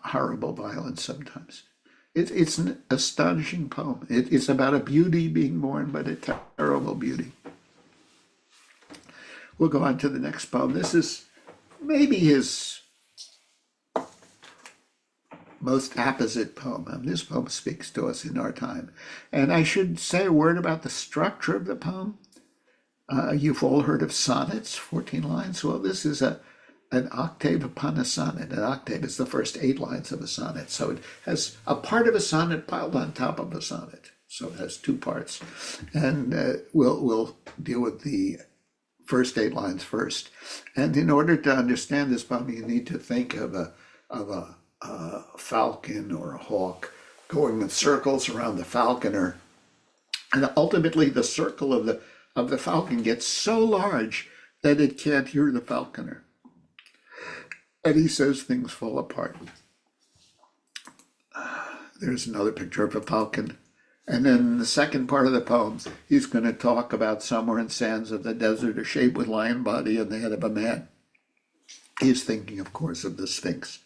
horrible violence sometimes. It's an astonishing poem. It's about a beauty being born, but a terrible beauty. We'll go on to the next poem. This is maybe his most apposite poem. This poem speaks to us in our time. And I should say a word about the structure of the poem. You've all heard of sonnets, 14 lines. Well, this is an octave upon a sonnet. An octave is the first 8 lines of a sonnet. So it has a part of a sonnet piled on top of a sonnet. So it has 2 parts. And we'll deal with the first 8 lines first. And in order to understand this poem, you need to think of a falcon or a hawk going in circles around the falconer, and ultimately the circle of the falcon gets so large that it can't hear the falconer, and he says things fall apart. There's another picture of a falcon, and then in the second part of the poem he's going to talk about somewhere in sands of the desert, a shape with lion body and the head of a man. He's thinking, of course, of the Sphinx,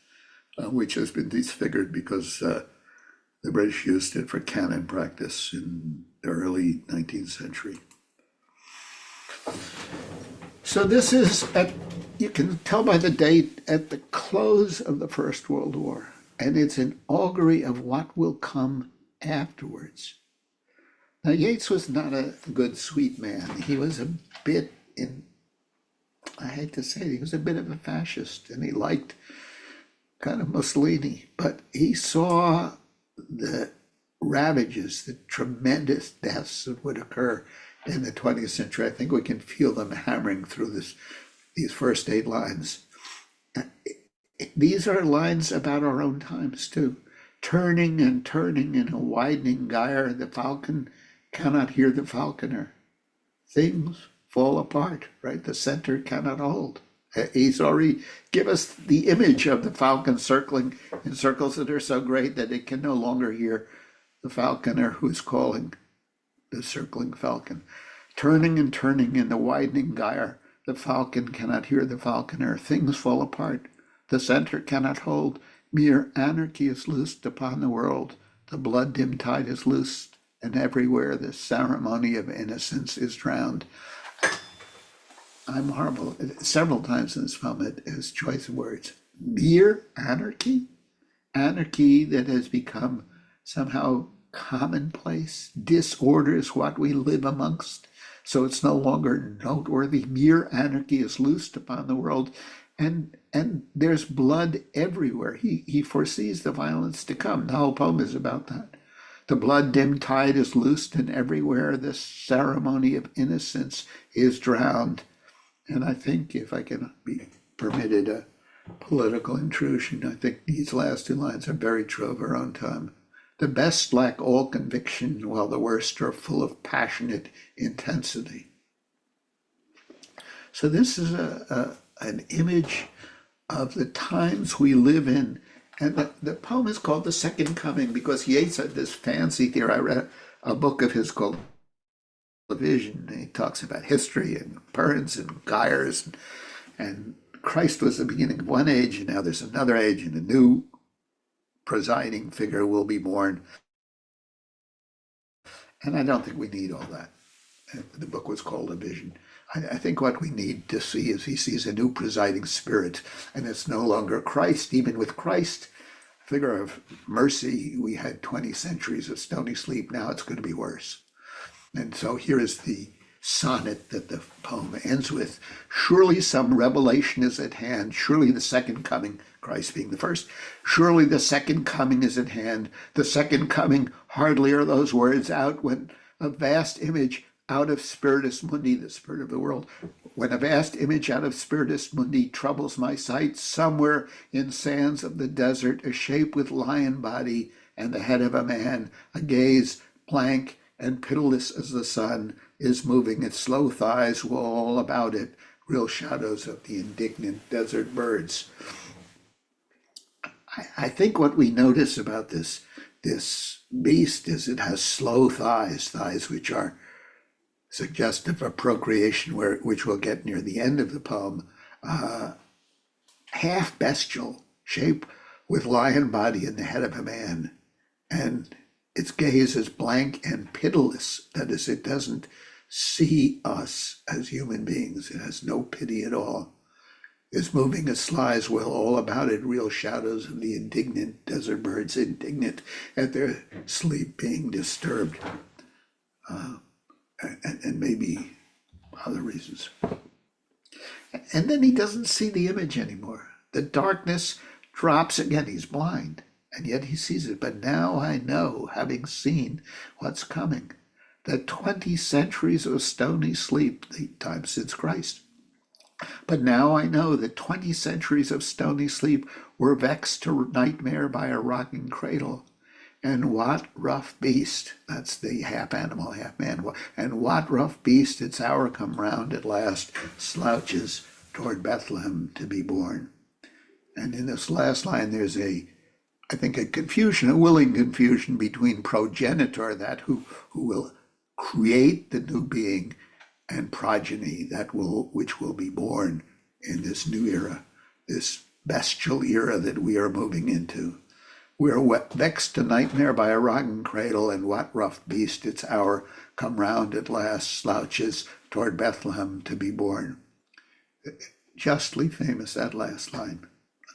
which has been disfigured because the British used it for cannon practice in the early 19th century. So this is, you can tell by the date, at the close of the First World War, and it's an augury of what will come afterwards. Now, Yeats was not a good, sweet man. He was a bit I hate to say it, he was a bit of a fascist, and he liked kind of Mussolini, but he saw the ravages, the tremendous deaths that would occur in the 20th century. I think we can feel them hammering through these first 8 lines. These are lines about our own times too. Turning and turning in a widening gyre, the falcon cannot hear the falconer. Things fall apart, right? The center cannot hold. He's already give us the image of the falcon circling in circles that are so great that it can no longer hear the falconer who's calling the circling falcon. Turning and turning in the widening gyre, the falcon cannot hear the falconer. Things fall apart. The center cannot hold. Mere anarchy is loosed upon the world. The blood-dim tide is loosed, and everywhere the ceremony of innocence is drowned. I'm horrible. Several times in this poem, it has choice of words. Mere anarchy? Anarchy that has become somehow commonplace, disorders what we live amongst, so it's no longer noteworthy. Mere anarchy is loosed upon the world, and there's blood everywhere. He foresees the violence to come. The whole poem is about that. The blood-dim tide is loosed, and everywhere the ceremony of innocence is drowned. And I think, if I can be permitted a political intrusion, I think these last 2 lines are very true of our own time. The best lack all conviction, while the worst are full of passionate intensity. So this is an image of the times we live in. And the poem is called The Second Coming because Yeats had this fancy theory. I read a book of his called vision. He talks about history and currents and gyres, and Christ was the beginning of one age, and now there's another age, and a new presiding figure will be born. And I don't think we need all that. The book was called A Vision. I think what we need to see is he sees a new presiding spirit, and it's no longer Christ. Even with Christ, figure of mercy, we had 20 centuries of stony sleep. Now it's going to be worse. And so here is the sonnet that the poem ends with. Surely some revelation is at hand. Surely the second coming, Christ being the first, surely the second coming is at hand. The second coming, hardly are those words out when a vast image out of spiritus mundi, the spirit of the world, when a vast image out of spiritus mundi troubles my sight, somewhere in sands of the desert, a shape with lion body and the head of a man, a gaze blank and pitiless as the sun, is moving its slow thighs all about it, real shadows of the indignant desert birds. I think what we notice about this beast is it has slow thighs, thighs which are suggestive of procreation, which we'll get near the end of the poem, half bestial shape with lion body and the head of a man. And its gaze is blank and pitiless. That is, it doesn't see us as human beings. It has no pity at all. It's moving its slides well all about it, real shadows of the indignant desert birds, indignant at their sleep being disturbed. And maybe other reasons. And then he doesn't see the image anymore. The darkness drops again. He's blind, and yet he sees it. But now I know, having seen what's coming, that 20 centuries of stony sleep, the time since Christ. But now I know that 20 centuries of stony sleep were vexed to nightmare by a rocking cradle. And what rough beast, that's the half animal, half man, and what rough beast, its hour come round at last, slouches toward Bethlehem to be born. And in this last line, there's I think a confusion, a willing confusion between progenitor, that who will create the new being, and progeny, which will be born in this new era, this bestial era that we are moving into. We are vexed to nightmare by a rocking cradle, and what rough beast, its hour come round at last, slouches toward Bethlehem to be born. Justly famous, that last line.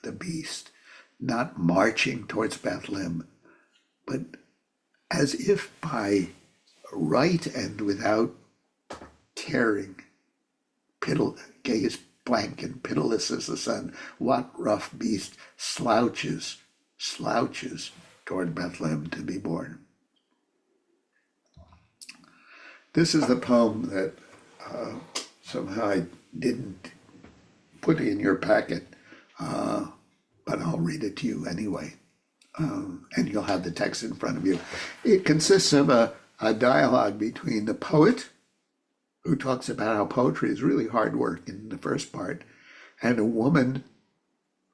The beast not marching towards Bethlehem, but as if by right and without caring, gaze blank and pitiless as the sun, what rough beast slouches toward Bethlehem to be born. This is the poem that somehow I didn't put in your packet, but I'll read it to you anyway, and you'll have the text in front of you. It consists of a dialogue between the poet, who talks about how poetry is really hard work in the first part, and a woman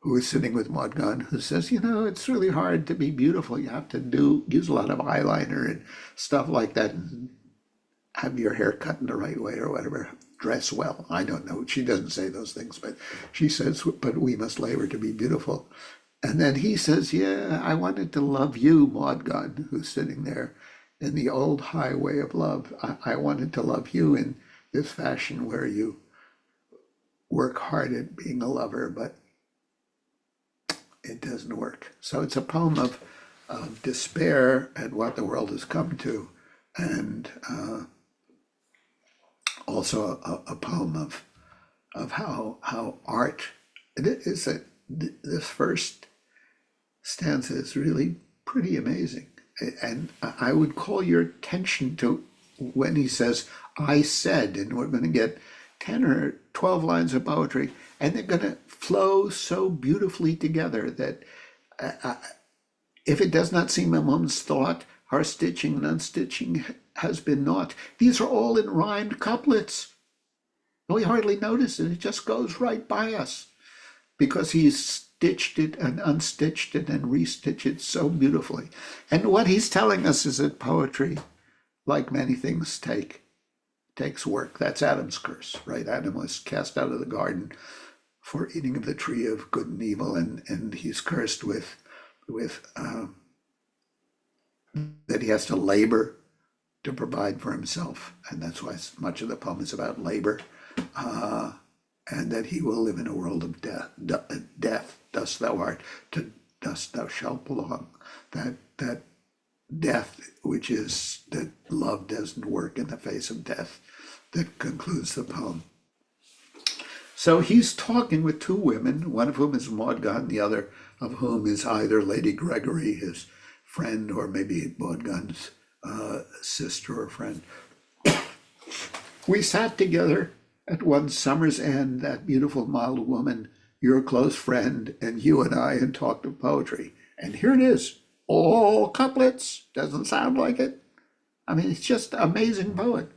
who is sitting with Maud Gonne, who says, it's really hard to be beautiful. You have to use a lot of eyeliner and stuff like that, and have your hair cut in the right way or whatever, dress well. I don't know. She doesn't say those things, but she says, but we must labor to be beautiful. And then he says, yeah, I wanted to love you, Maud Gonne, who's sitting there in the old highway of love. I wanted to love you in this fashion where you work hard at being a lover, but it doesn't work. So it's a poem of despair at what the world has come to, and also a poem of how art, it is that this first stanza is really pretty amazing. And I would call your attention to when he says, I said, and we're going to get 10 or 12 lines of poetry, and they're going to flow so beautifully together that if it does not seem a moment's thought, our stitching and unstitching has been naught. These are all in rhymed couplets. We hardly notice it. It just goes right by us because he's stitched it and unstitched it and restitched it so beautifully. And what he's telling us is that poetry, like many things, take takes work. That's Adam's curse, right? Adam was cast out of the garden for eating of the tree of good and evil, and he's cursed with that he has to labor to provide for himself, and that's why much of the poem is about labor, and that he will live in a world of death. Death, dust thou art, to dust thou shalt belong. That death, which is that love doesn't work in the face of death, that concludes the poem. So he's talking with two women, one of whom is Maudgon, the other of whom is either Lady Gregory, his friend, or maybe Maudgon's sister or friend. We sat together at one summer's end, that beautiful mild woman, your close friend, and you and I, and talked of poetry. And here it is, all couplets. Doesn't sound like it. I mean, it's just amazing poet.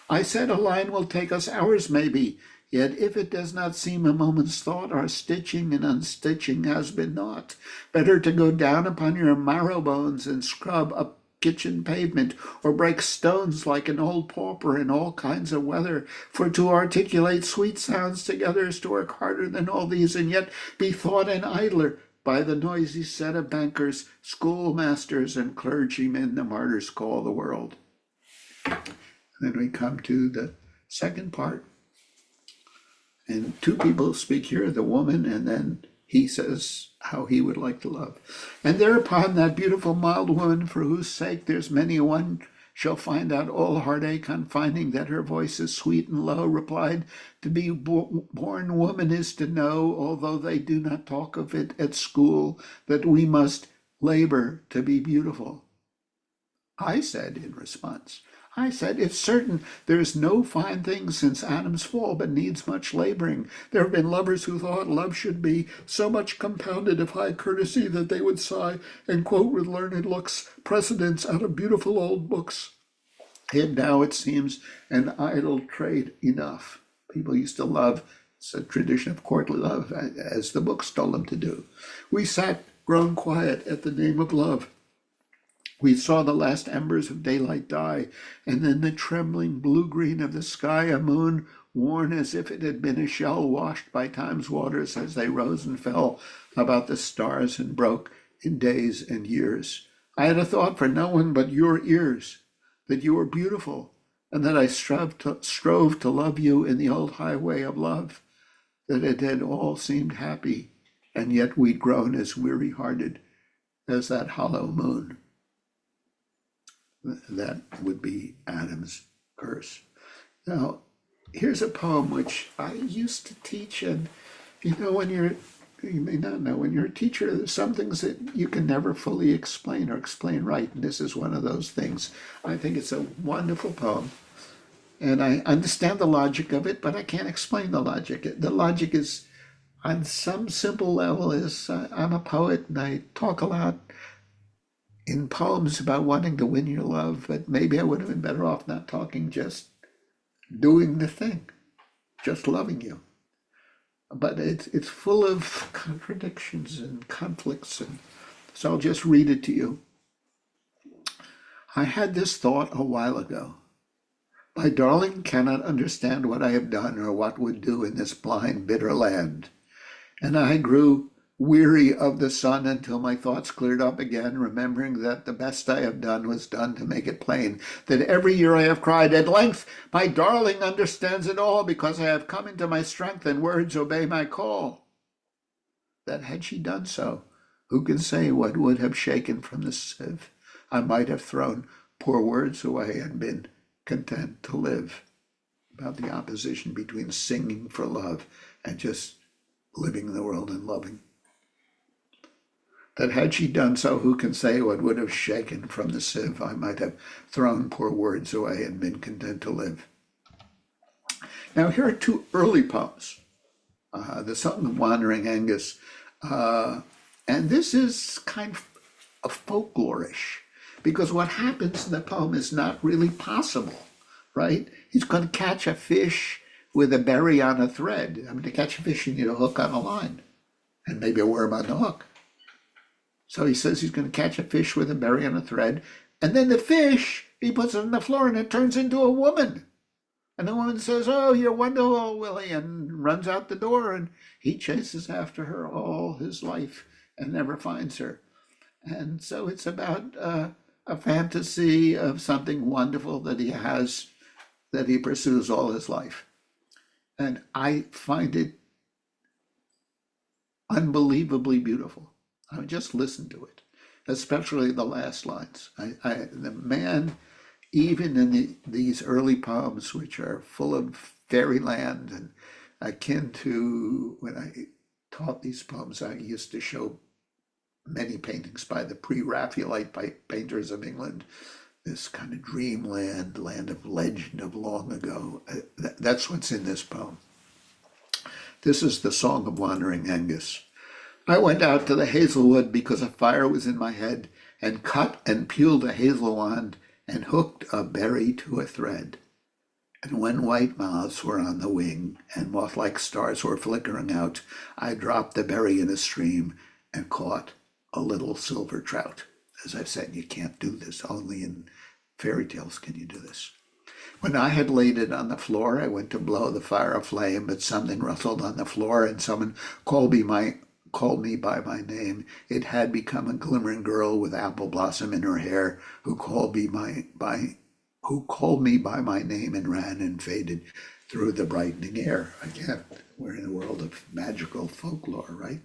I said a line will take us hours maybe, yet if it does not seem a moment's thought, our stitching and unstitching has been naught. Better to go down upon your marrow bones and scrub up kitchen pavement, or break stones like an old pauper in all kinds of weather. For to articulate sweet sounds together is to work harder than all these, and yet be thought an idler by the noisy set of bankers, schoolmasters, and clergymen the martyrs call the world. And then we come to the second part. And two people speak here, the woman, and then he says how he would like to love. And thereupon that beautiful mild woman, for whose sake there's many a one shall find out all heartache on finding that her voice is sweet and low, replied, to be born woman is to know, although they do not talk of it at school, that we must labor to be beautiful. I said in response, it's certain there is no fine thing since Adam's fall, but needs much laboring. There have been lovers who thought love should be so much compounded of high courtesy that they would sigh and quote with learned looks precedents out of beautiful old books. And now it seems an idle trade enough. People used to love, it's a tradition of courtly love, as the books told them to do. We sat grown quiet at the name of love. We saw the last embers of daylight die, and then the trembling blue-green of the sky, a moon worn as if it had been a shell washed by time's waters as they rose and fell about the stars and broke in days and years. I had a thought for no one but your ears, that you were beautiful, and that I strove to love you in the old highway of love, that it had all seemed happy, and yet we'd grown as weary-hearted as that hollow moon. That would be Adam's curse. Now, here's a poem which I used to teach, and you may not know, when you're a teacher, there's some things that you can never fully explain or explain right, and this is one of those things. I think it's a wonderful poem, and I understand the logic of it, but I can't explain the logic. The logic is, on some simple level, is I'm a poet and I talk a lot in poems about wanting to win your love, but maybe I would have been better off not talking, just doing the thing, just loving you. But it's full of contradictions and conflicts, and so I'll just read it to you. I had this thought a while ago. My darling cannot understand what I have done or what would do in this blind, bitter land. And I grew weary of the sun until my thoughts cleared up again, remembering that the best I have done was done to make it plain, that every year I have cried, at length my darling understands it all, because I have come into my strength and words obey my call. That had she done so, who can say what would have shaken from the sieve? I might have thrown poor words away and been content to live. About the opposition between singing for love and just living in the world and loving. That had she done so, who can say what would have shaken from the sieve? I might have thrown poor words away and been content to live. Now here are two early poems, the Song of Wandering Aengus, and this is kind of folklorish, because what happens in the poem is not really possible, right? He's going to catch a fish with a berry on a thread. I mean, to catch a fish, you need a hook on a line, and maybe a worm on the hook. So he says he's going to catch a fish with a berry on a thread, and then the fish, he puts it on the floor and it turns into a woman. And the woman says, "Oh, you're wonderful, Willie," and runs out the door. And he chases after her all his life and never finds her. And so it's about a fantasy of something wonderful that he has, that he pursues all his life. And I find it unbelievably beautiful. I mean, just listen to it, especially the last lines. The man, even in these early poems, which are full of fairyland and akin to when I taught these poems, I used to show many paintings by the pre-Raphaelite painters of England, this kind of dreamland, land of legend of long ago. That's what's in this poem. This is the Song of Wandering Angus. I went out to the hazelwood because a fire was in my head, and cut and peeled a hazel wand, and hooked a berry to a thread. And when white moths were on the wing, and moth-like stars were flickering out, I dropped the berry in a stream, and caught a little silver trout. As I've said, you can't do this. Only in fairy tales can you do this. When I had laid it on the floor, I went to blow the fire aflame, but something rustled on the floor, and someone called me by my name. It had become a glimmering girl with apple blossom in her hair, who called me by my name and ran and faded through the brightening air. Again, we're in a world of magical folklore, right?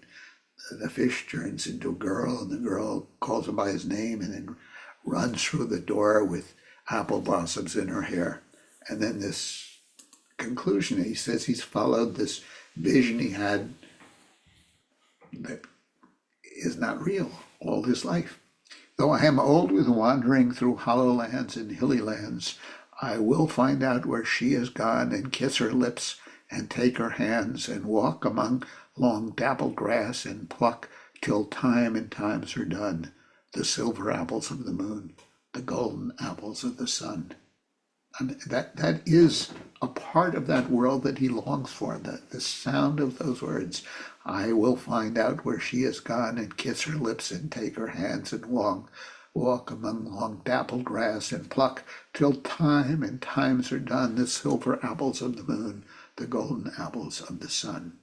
The fish turns into a girl, and the girl calls him by his name and then runs through the door with apple blossoms in her hair. And then this conclusion, he says he's followed this vision he had that is not real all his life. Though I am old with wandering through hollow lands and hilly lands, I will find out where she is gone and kiss her lips and take her hands and walk among long dappled grass and pluck till time and times are done the silver apples of the moon, the golden apples of the sun. And that is a part of that world that he longs for, the sound of those words. I will find out where she is gone and kiss her lips and take her hands and walk among long dappled grass and pluck till time and times are done the silver apples of the moon, the golden apples of the sun.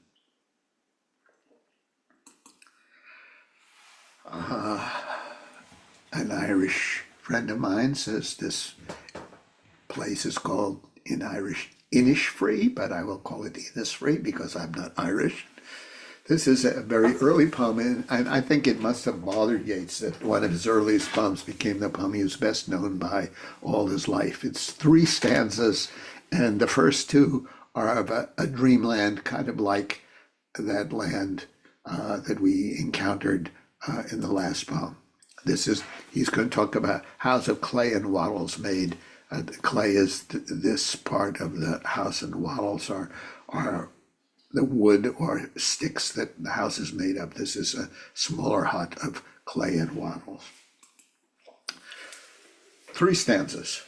An Irish friend of mine says this place is called in Irish Innisfree, but I will call it Innisfree because I'm not Irish. This is a very early poem, and I think it must have bothered Yeats that one of his earliest poems became the poem he was best known by all his life. It's 3 stanzas, and the first 2 are of a dreamland, kind of like that land that we encountered in the last poem. He's going to talk about house of clay and wattles made. The clay is this part of the house, and wattles are the wood or sticks that the house is made of. This is a smaller hut of clay and wattles. 3 stanzas.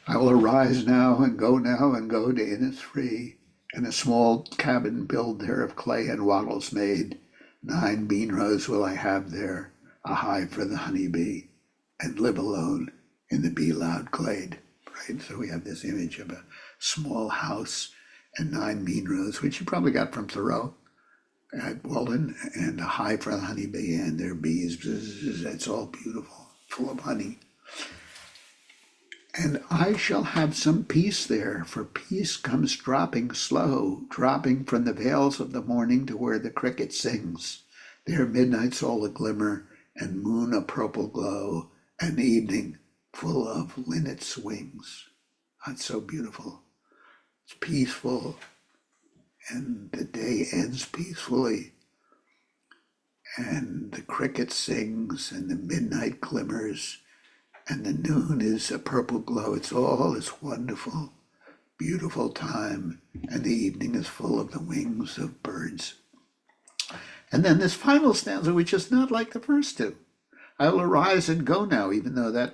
I will arise now and go to Innisfree, and a small cabin build there of clay and wattles made. 9 bean rows will I have there, a hive for the honeybee, and live alone in the bee-loud glade. Right? So we have this image of a small house and 9 bean rows, which you probably got from Thoreau at Walden, and a hive for the honeybee and their bees. It's all beautiful, full of honey. And I shall have some peace there, for peace comes dropping slow, dropping from the vales of the morning to where the cricket sings. There midnight's all a glimmer, and moon a purple glow, and evening full of linnets' wings. That's so beautiful. It's peaceful, and the day ends peacefully, and the cricket sings, and the midnight glimmers, and the noon is a purple glow. It's all this wonderful, beautiful time, and the evening is full of the wings of birds. And then this final stanza, which is not like the first 2. I will arise and go now, even though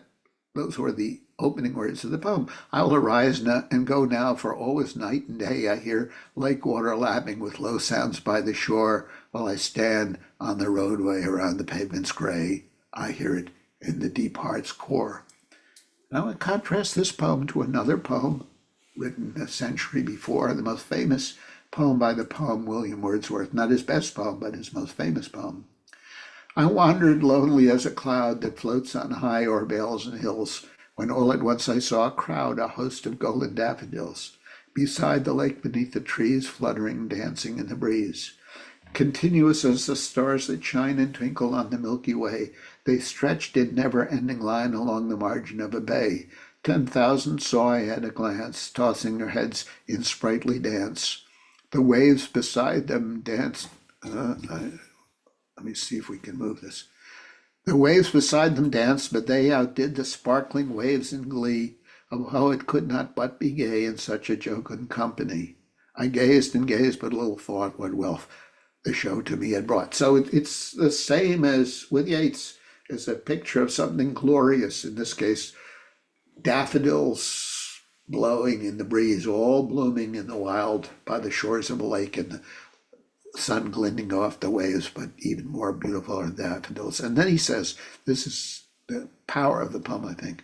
those were the opening words of the poem. I will arise and go now, for all is night and day. I hear lake water lapping with low sounds by the shore, while I stand on the roadway around the pavement's gray. I hear it in the deep heart's core. Now I contrast this poem to another poem written a century before, the most famous poem by the poem William Wordsworth, not his best poem, but his most famous poem. I wandered lonely as a cloud that floats on high o'er vales and hills, when all at once I saw a crowd, a host of golden daffodils, beside the lake beneath the trees, fluttering, dancing in the breeze. Continuous as the stars that shine and twinkle on the Milky Way, they stretched in never-ending line along the margin of a bay. 10,000 saw I at a glance, tossing their heads in sprightly dance. The waves beside them danced. Let me see if we can move this. The waves beside them danced, but they outdid the sparkling waves in glee of how it could not but be gay in such a jocund company. I gazed and gazed, but little thought what wealth the show to me had brought. So it's the same as with Yeats, as a picture of something glorious, in this case, daffodils blowing in the breeze, all blooming in the wild by the shores of a lake, and the sun glinting off the waves, but even more beautiful are daffodils. And then he says, this is the power of the poem, I think.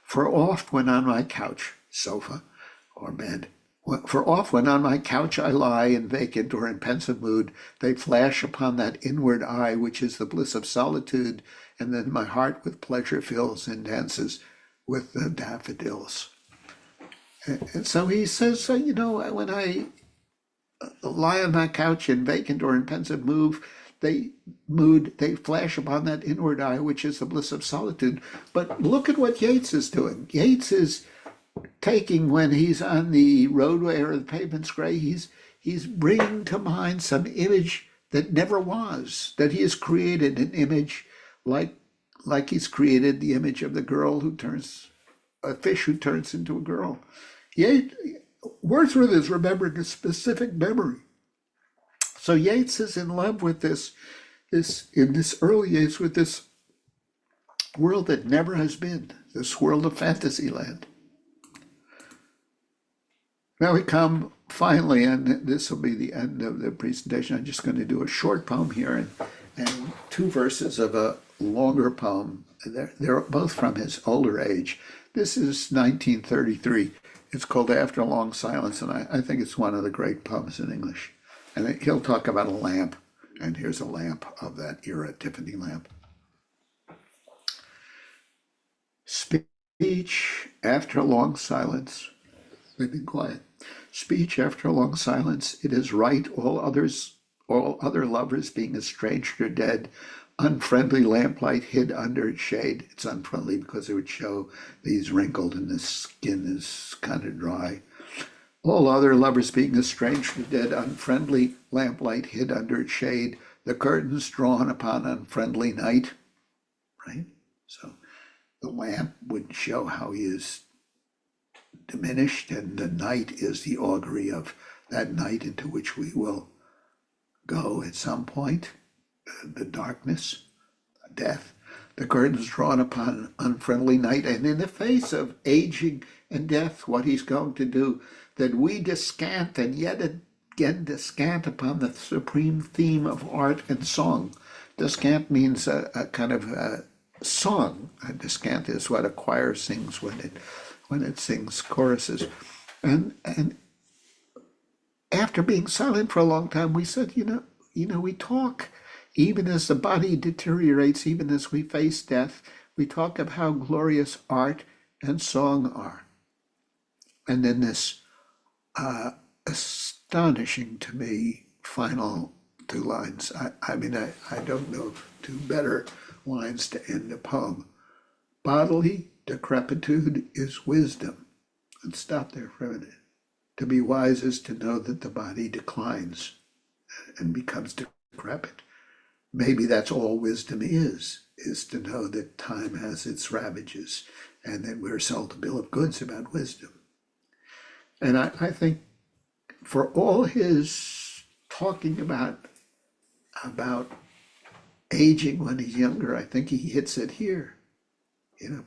For oft when on my couch, sofa, or bed, for oft when on my couch I lie in vacant or in pensive mood, they flash upon that inward eye which is the bliss of solitude, and then my heart with pleasure fills and dances with the daffodils. And so he says, when I lie on my couch in vacant or in pensive they flash upon that inward eye, which is the bliss of solitude. But look at what Yeats is doing. Yeats is taking, when he's on the roadway or the pavement's gray, he's bringing to mind some image that never was, that he has created an image like he's created the image of the girl who turns, a fish who turns into a girl. Wordsworth is remembering a specific memory. So Yeats is in love with this in this early age, with this world that never has been, this world of Fantasyland. Now we come finally, and this will be the end of the presentation. I'm just going to do a short poem here and two verses of a longer poem. They're both from his older age. This is 1933. It's called After a Long Silence, and I think it's one of the great poems in English. And he'll talk about a lamp, and here's a lamp of that era, Tiffany lamp. Speech after a long silence. They've been quiet. Speech after a long silence. It is right, all other lovers being estranged or dead, unfriendly lamplight hid under its shade. It's unfriendly because it would show that he's wrinkled and the skin is kind of dry. All other lovers being estranged or dead, unfriendly lamplight hid under its shade, the curtains drawn upon unfriendly night, right? So the lamp would show how he is diminished, and the night is the augury of that night into which we will go at some point, the darkness, death. The curtains drawn upon unfriendly night, and in the face of aging and death, what he's going to do, that we descant and yet again descant upon the supreme theme of art and song. Descant means a kind of a song. A descant is what a choir sings when it sings choruses. And after being silent for a long time, we said, we talk, even as the body deteriorates, even as we face death, we talk of how glorious art and song are. And then this astonishing to me final two lines. I don't know of two better lines to end a poem. Bodily decrepitude is wisdom. And stop there for a minute. To be wise is to know that the body declines and becomes decrepit. Maybe that's all wisdom is to know that time has its ravages and that we're sold a bill of goods about wisdom. And I think for all his talking about aging when he's younger, I think he hits it here.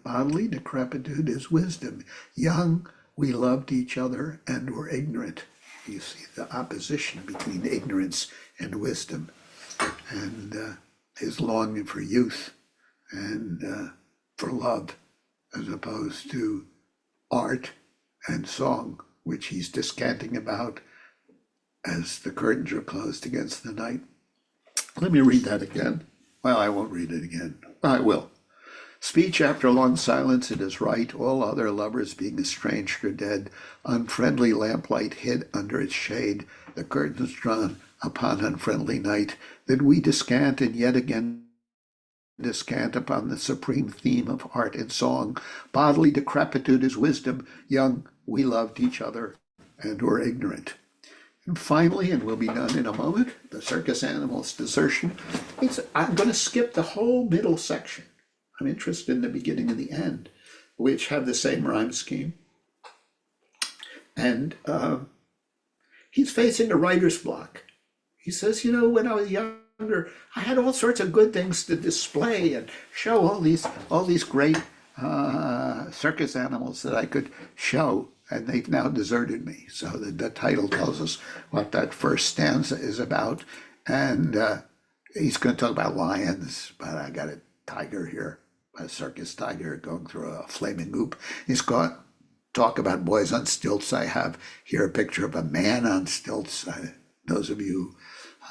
Bodily decrepitude is wisdom. Young, we loved each other and were ignorant. You see the opposition between ignorance and wisdom, and his longing for youth and for love, as opposed to art and song, which he's descanting about as the curtains are closed against the night. Let me read that again. Well, I won't read it again. I will. Speech after long silence, it is right, all other lovers being estranged or dead, unfriendly lamplight hid under its shade, the curtains drawn upon unfriendly night, that we descant and yet again descant upon the supreme theme of art and song. Bodily decrepitude is wisdom, young we loved each other and were ignorant. And finally, and we'll be done in a moment, the circus animal's desertion. I'm going to skip the whole middle section. I'm interested in the beginning and the end, which have the same rhyme scheme. And he's facing a writer's block. He says, when I was younger, I had all sorts of good things to display and show all these great circus animals that I could show, and they've now deserted me. So the title tells us what that first stanza is about. And he's going to talk about lions, but I got a tiger here, a circus tiger going through a flaming hoop. He's going to talk about boys on stilts. I have here a picture of a man on stilts. Those of you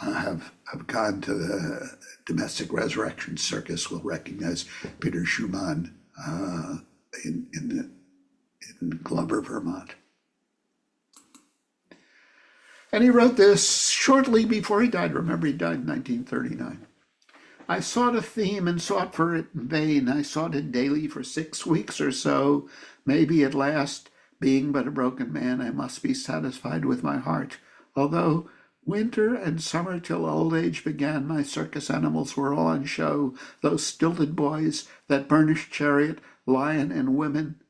who have gone to the domestic resurrection circus will recognize Peter Schumann in Glover, Vermont. And he wrote this shortly before he died. Remember, he died in 1939. I sought a theme and sought for it in vain. I sought it daily for 6 weeks or so. Maybe at last, being but a broken man, I must be satisfied with my heart. Although winter and summer till old age began, my circus animals were all on show. Those stilted boys, that burnished chariot, lion and woman,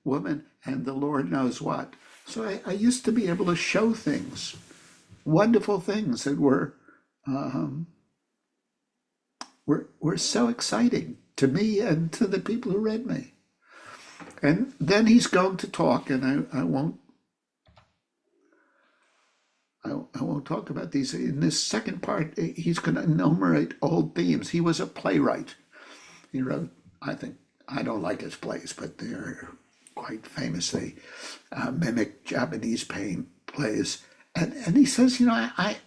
and the Lord knows what. So I used to be able to show things, wonderful things that were so exciting to me and to the people who read me. And then he's going to talk, and I won't talk about these. In this second part, he's going to enumerate old themes. He was a playwright. He wrote, I don't like his plays, but they're quite famous. They mimic Japanese plays. And he says, I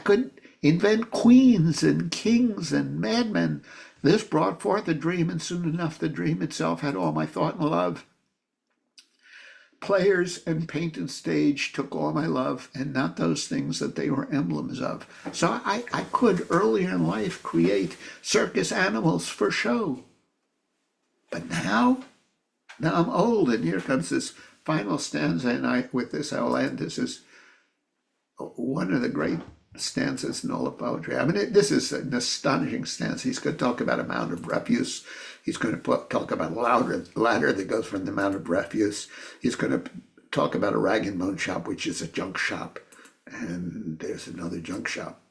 could invent queens and kings and madmen. This brought forth a dream, and soon enough the dream itself had all my thought and love. Players and painted stage took all my love, and not those things that they were emblems of. So I could earlier in life create circus animals for show. But now I'm old, and here comes this final stanza, and with this I'll end. This is one of the great stanzas in all of poetry. I mean, this is an astonishing stanza. He's going to talk about a mound of refuse. He's going to talk about a ladder that goes from the mound of refuse. He's going to talk about a rag and bone shop, which is a junk shop. And there's another junk shop.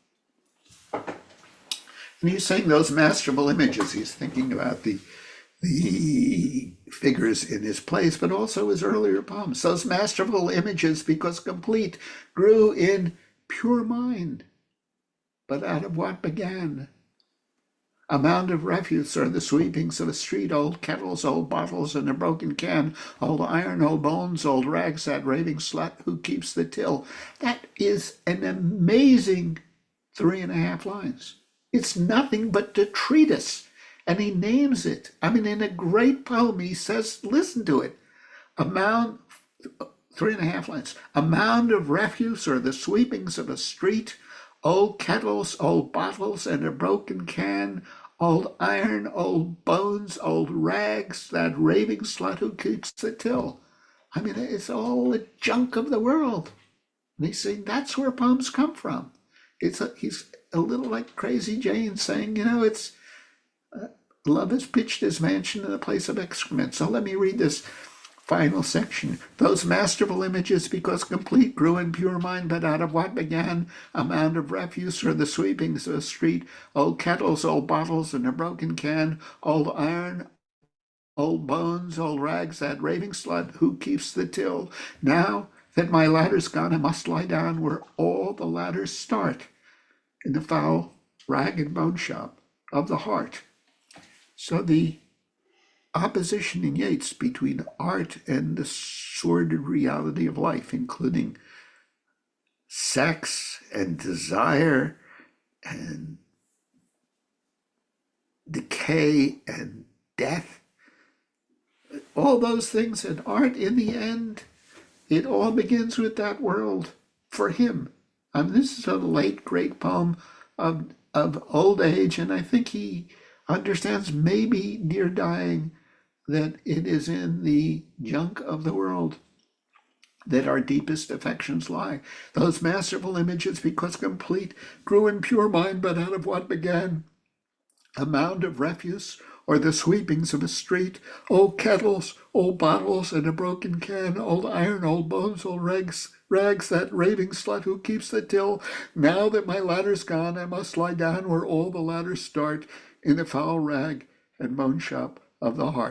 And he's saying those masterful images. He's thinking about the figures in his plays, but also his earlier poems. Those masterful images, because complete, grew in pure mind, but out of what began? A mound of refuse or the sweepings of a street, old kettles, old bottles, and a broken can, old iron, old bones, old rags, that raving slut who keeps the till. That is an amazing 3.5 lines. It's nothing but the treatise. And he names it. I mean, in a great poem, he says, listen to it. A mound, 3.5 lines. A mound of refuse or the sweepings of a street, old kettles, old bottles, and a broken can, old iron, old bones, old rags, that raving slut who keeps the till. I mean, it's all the junk of the world. And he's saying that's where poems come from. He's a little like Crazy Jane saying, it's love has pitched his mansion in a place of excrement. So let me read this final section. Those masterful images, because complete, grew in pure mind, but out of what began? A mound of refuse or the sweepings of a street, old kettles, old bottles, and a broken can, old iron, old bones, old rags, that raving slut who keeps the till. Now that my ladder's gone, I must lie down where all the ladders start, in the foul rag and bone shop of the heart. So the opposition in Yeats between art and the sordid reality of life, including sex and desire and decay and death, all those things. And art, in the end, it all begins with that world for him. This is a late great poem of old age, and I think he understands, maybe near dying, that it is in the junk of the world that our deepest affections lie. Those masterful images, because complete, grew in pure mind, but out of what began a mound of refuse or the sweepings of a street. Old kettles, old bottles, and a broken can, old iron, old bones, old rags, that raving slut who keeps the till. Now that my ladder's gone, I must lie down where all the ladders start, in the foul rag and bone shop of the heart.